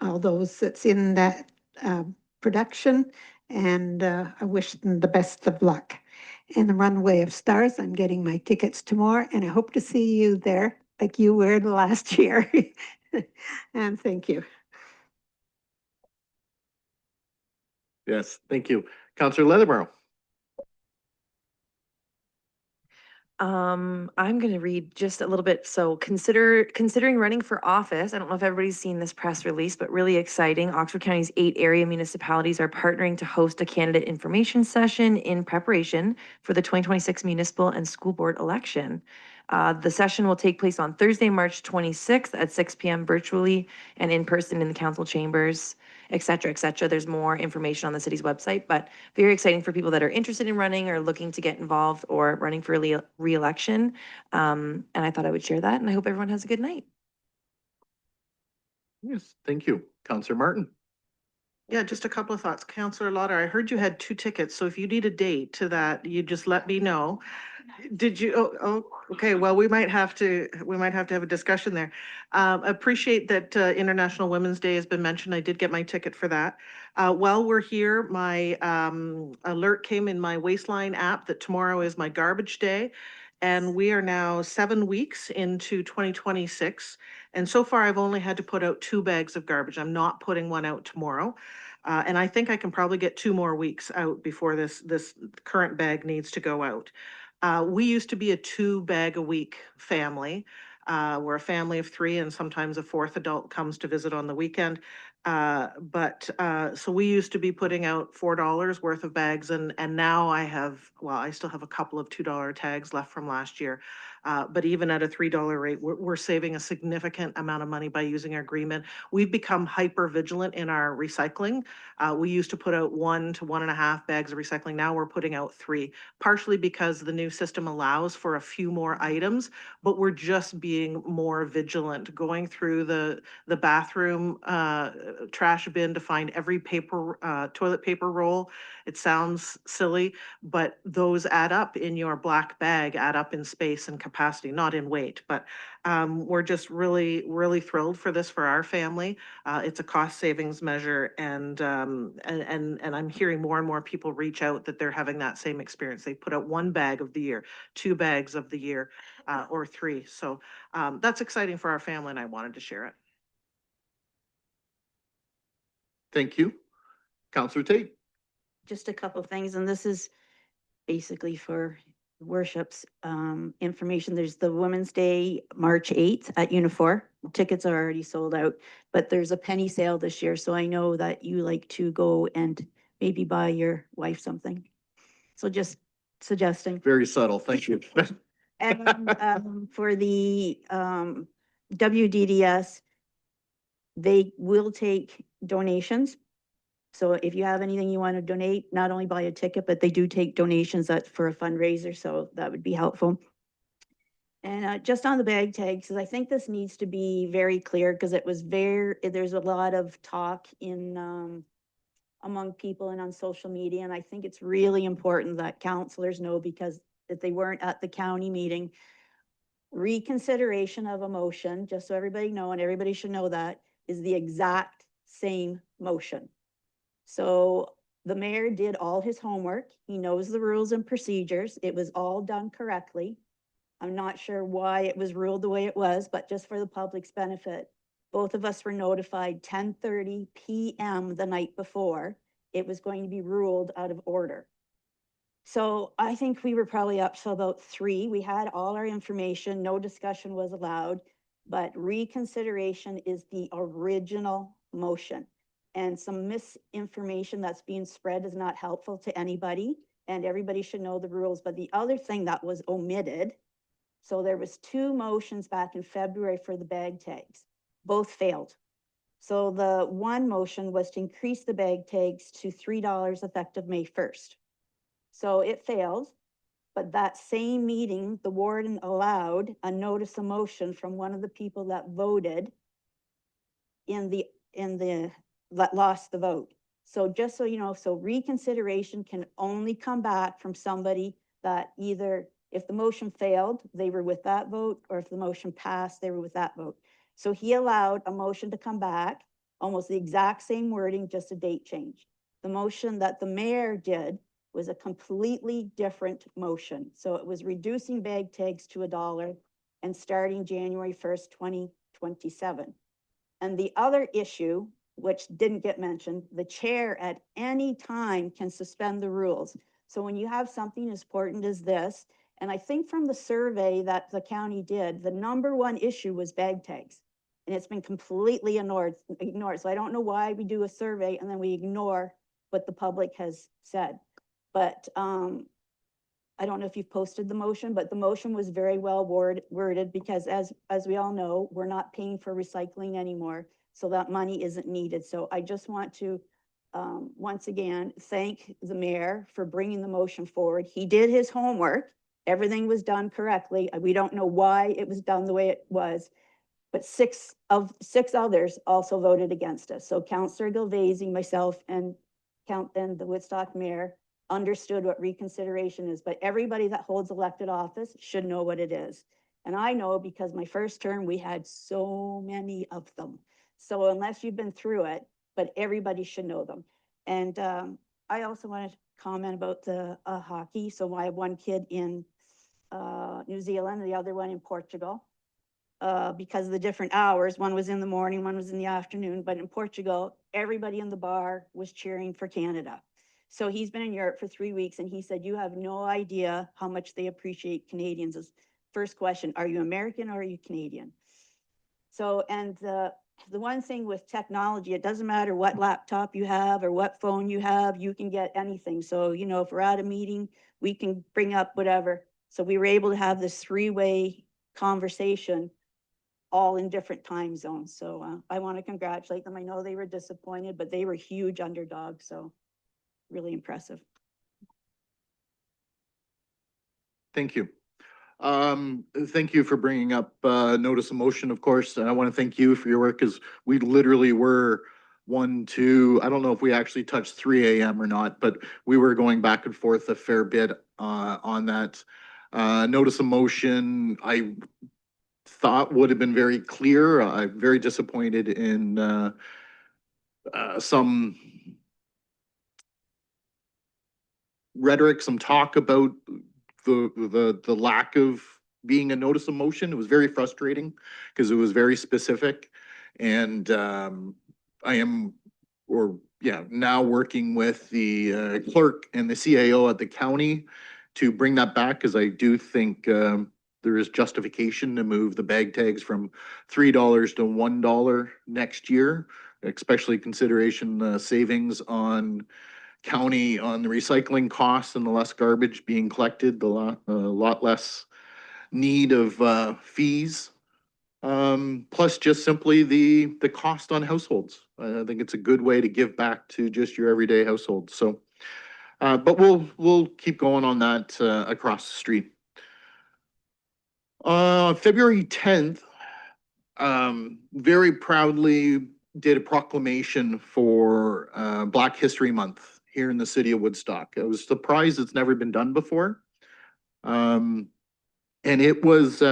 all those that's in that production, and I wish them the best of luck. In the Runway of Stars, I'm getting my tickets tomorrow, and I hope to see you there like you were the last year. And thank you.
Yes, thank you. Councillor Leatherborough.
I'm going to read just a little bit. So considering running for office. I don't know if everybody's seen this press release, but really exciting. Oxford County's 8 area municipalities are partnering to host a candidate information session in preparation for the 2026 municipal and school board election. The session will take place on Thursday, March 26th at 6 p.m. virtually and in person in the council chambers, et cetera, et cetera. There's more information on the city's website, but very exciting for people that are interested in running or looking to get involved or running for re-election. And I thought I would share that, and I hope everyone has a good night.
Yes, thank you. Councillor Martin.
Yeah, just a couple of thoughts. Councillor Lauder, I heard you had 2 tickets, so if you need a date to that, you just let me know. Did you, okay, well, we might have to have a discussion there. Appreciate that International Women's Day has been mentioned. I did get my ticket for that. While we're here, my alert came in my Wasteline app that tomorrow is my garbage day. And we are now 7 weeks into 2026. And so far, I've only had to put out 2 bags of garbage. I'm not putting one out tomorrow. And I think I can probably get 2 more weeks out before this current bag needs to go out. We used to be a 2 bag a week family. We're a family of 3, and sometimes a 4th adult comes to visit on the weekend. So we used to be putting out $4 worth of bags, and now I still have a couple of $2 tags left from last year. But even at a $3 rate, we're saving a significant amount of money by using our agreement. We've become hyper vigilant in our recycling. We used to put out 1 to 1.5 bags of recycling. Now we're putting out 3, partially because the new system allows for a few more items, but we're just being more vigilant, going through the bathroom trash bin to find every toilet paper roll. It sounds silly, but those add up in your black bag, add up in space and capacity, not in weight. But we're just really, really thrilled for this for our family. It's a cost savings measure, and I'm hearing more and more people reach out that they're having that same experience. They put out 1 bag of the year, 2 bags of the year, or 3. So that's exciting for our family, and I wanted to share it.
Thank you. Councillor Tate.
Just a couple of things, and this is basically for worship's information. There's the Women's Day, March 8th at Unifor. Tickets are already sold out, but there's a penny sale this year. So I know that you like to go and maybe buy your wife something. So just suggesting.
Very subtle. Thank you.
And for the WDDS, they will take donations. So if you have anything you want to donate, not only buy a ticket, but they do take donations for a fundraiser, so that would be helpful. And just on the bag tags, because I think this needs to be very clear, because it was there's a lot of talk in, among people and on social media, and I think it's really important that counselors know, because if they weren't at the county meeting, reconsideration of a motion, just so everybody know, and everybody should know that, is the exact same motion. So the mayor did all his homework. He knows the rules and procedures. It was all done correctly. I'm not sure why it was ruled the way it was, but just for the public's benefit, both of us were notified 10:30 PM the night before it was going to be ruled out of order. So I think we were probably up to about 3. We had all our information, no discussion was allowed, but reconsideration is the original motion. And some misinformation that's being spread is not helpful to anybody, and everybody should know the rules. But the other thing that was omitted, so there was 2 motions back in February for the bag tags. Both failed. So the one motion was to increase the bag tags to $3 effective May 1st. So it failed, but that same meeting, the warden allowed a notice of motion from one of the people that voted that lost the vote. So just so you know, so reconsideration can only come back from somebody that either, if the motion failed, they were with that vote, or if the motion passed, they were with that vote. So he allowed a motion to come back, almost the exact same wording, just a date change. The motion that the mayor did was a completely different motion. So it was reducing bag tags to $1 and starting January 1st, 2027. And the other issue, which didn't get mentioned, the chair at any time can suspend the rules. So when you have something as important as this, and I think from the survey that the county did, the #1 issue was bag tags. And it's been completely ignored. So I don't know why we do a survey and then we ignore what the public has said. But I don't know if you've posted the motion, but the motion was very well worded, because as we all know, we're not paying for recycling anymore. So that money isn't needed. So I just want to, once again, thank the mayor for bringing the motion forward. He did his homework. Everything was done correctly. We don't know why it was done the way it was, but 6 others also voted against us. So Councillor Gilvazy, myself, and the Woodstock mayor understood what reconsideration is, but everybody that holds elected office should know what it is. And I know, because my first term, we had so many of them. So unless you've been through it, but everybody should know them. And I also wanted to comment about the hockey. So I have one kid in New Zealand, the other one in Portugal. Because of the different hours, one was in the morning, one was in the afternoon, but in Portugal, everybody in the bar was cheering for Canada. So he's been in Europe for 3 weeks, and he said, you have no idea how much they appreciate Canadians. His first question, are you American or are you Canadian? So, and the one thing with technology, it doesn't matter what laptop you have or what phone you have, you can get anything. So, you know, if we're at a meeting, we can bring up whatever. So we were able to have this 3-way conversation, all in different time zones. So I want to congratulate them. I know they were disappointed, but they were huge underdogs. So really impressive.
Thank you. Thank you for bringing up notice of motion, of course. And I want to thank you for your work, because we literally were 1, 2, I don't know if we actually touched 3 AM or not, but we were going back and forth a fair bit on that. Notice of motion, I thought would have been very clear. I'm very disappointed in some rhetoric, some talk about the lack of being a notice of motion. It was very frustrating, because it was very specific. And I am, now working with the clerk and the CAO at the county to bring that back, because I do think there is justification to move the bag tags from $3 to $1 next year, especially consideration savings on county on the recycling costs and the less garbage being collected, a lot less need of fees. Plus just simply the cost on households. I think it's a good way to give back to just your everyday household. So, but we'll keep going on that across the street. February 10th, very proudly did a proclamation for Black History Month here in the city of Woodstock. I was surprised it's never been done before. And it was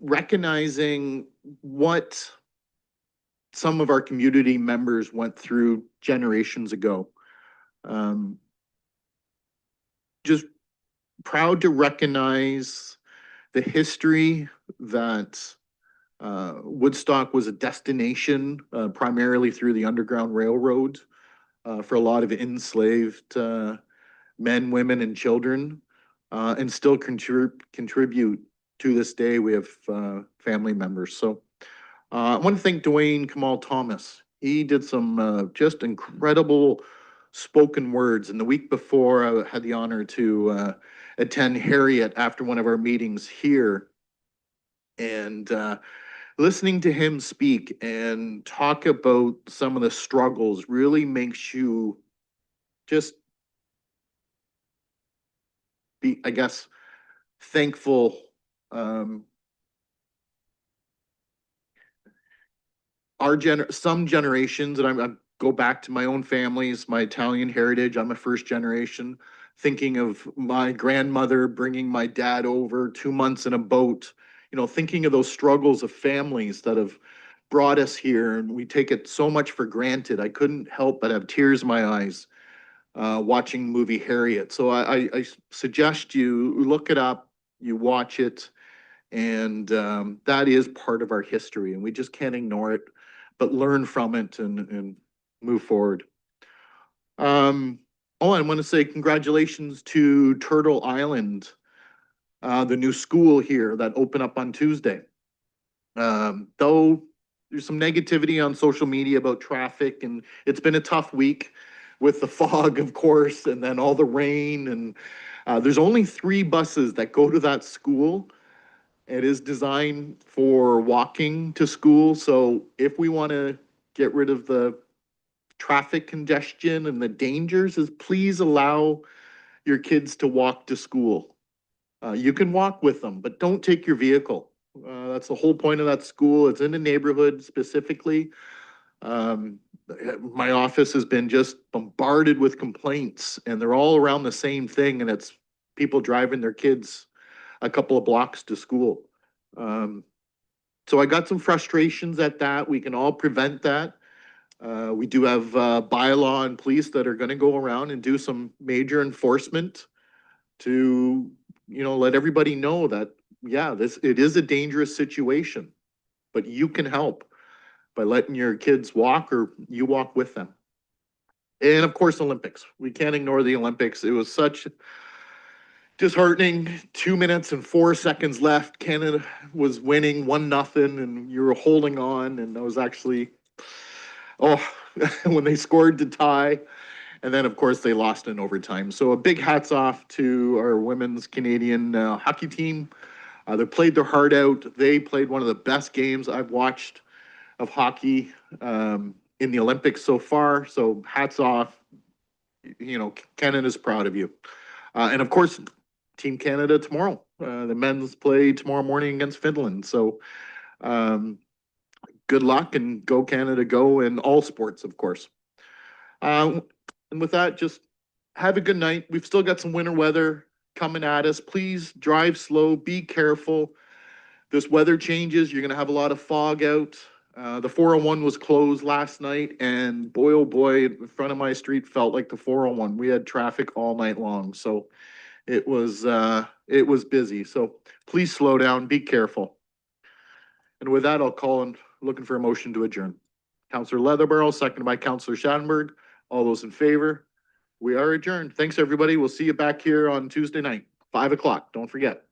recognizing what some of our community members went through generations ago. Just proud to recognize the history that Woodstock was a destination primarily through the Underground Railroad for a lot of enslaved men, women, and children, and still contribute to this day. We have family members. So I want to thank Dwayne Kamal Thomas. He did some just incredible spoken words. And the week before, I had the honor to attend Harriet after one of our meetings here. And listening to him speak and talk about some of the struggles really makes you just be, I guess, thankful. Some generations, and I go back to my own family's, my Italian heritage. I'm a first generation. Thinking of my grandmother bringing my dad over 2 months in a boat, thinking of those struggles of families that have brought us here, and we take it so much for granted. I couldn't help but have tears in my eyes watching the movie Harriet. So I suggest you look it up, you watch it, and that is part of our history, and we just can't ignore it, but learn from it and move forward. I want to say congratulations to Turtle Island, the new school here that opened up on Tuesday. Though there's some negativity on social media about traffic, and it's been a tough week with the fog, of course, and then all the rain. And there's only 3 buses that go to that school. It is designed for walking to school. So if we want to get rid of the traffic congestion and the dangers, is please allow your kids to walk to school. You can walk with them, but don't take your vehicle. That's the whole point of that school. It's in a neighborhood specifically. My office has been just bombarded with complaints, and they're all around the same thing, and it's people driving their kids a couple of blocks to school. So I got some frustrations at that. We can all prevent that. We do have bylaw and police that are going to go around and do some major enforcement to, let everybody know that, yeah, it is a dangerous situation, but you can help by letting your kids walk or you walk with them. And of course, Olympics. We can't ignore the Olympics. It was such disheartening. 2 minutes and 4 seconds left. Canada was winning 1-0, and you were holding on. And I was actually, when they scored to tie. And then, of course, they lost in overtime. So a big hats off to our women's Canadian hockey team. They played their heart out. They played one of the best games I've watched of hockey in the Olympics so far. So hats off. Canada's proud of you. And of course, Team Canada tomorrow. The men's play tomorrow morning against Finland. So good luck and go Canada, go in all sports, of course. And with that, just have a good night. We've still got some winter weather coming at us. Please drive slow, be careful. This weather changes. You're going to have a lot of fog out. The 401 was closed last night, and boy, oh boy, in front of my street felt like the 401. We had traffic all night long. So it was busy. So please slow down, be careful. And with that, I'll call and looking for a motion to adjourn. Councillor Leatherborough, seconded by Councillor Schattenberg. All those in favor? We are adjourned. Thanks, everybody. We'll see you back here on Tuesday night, 5 o'clock. Don't forget.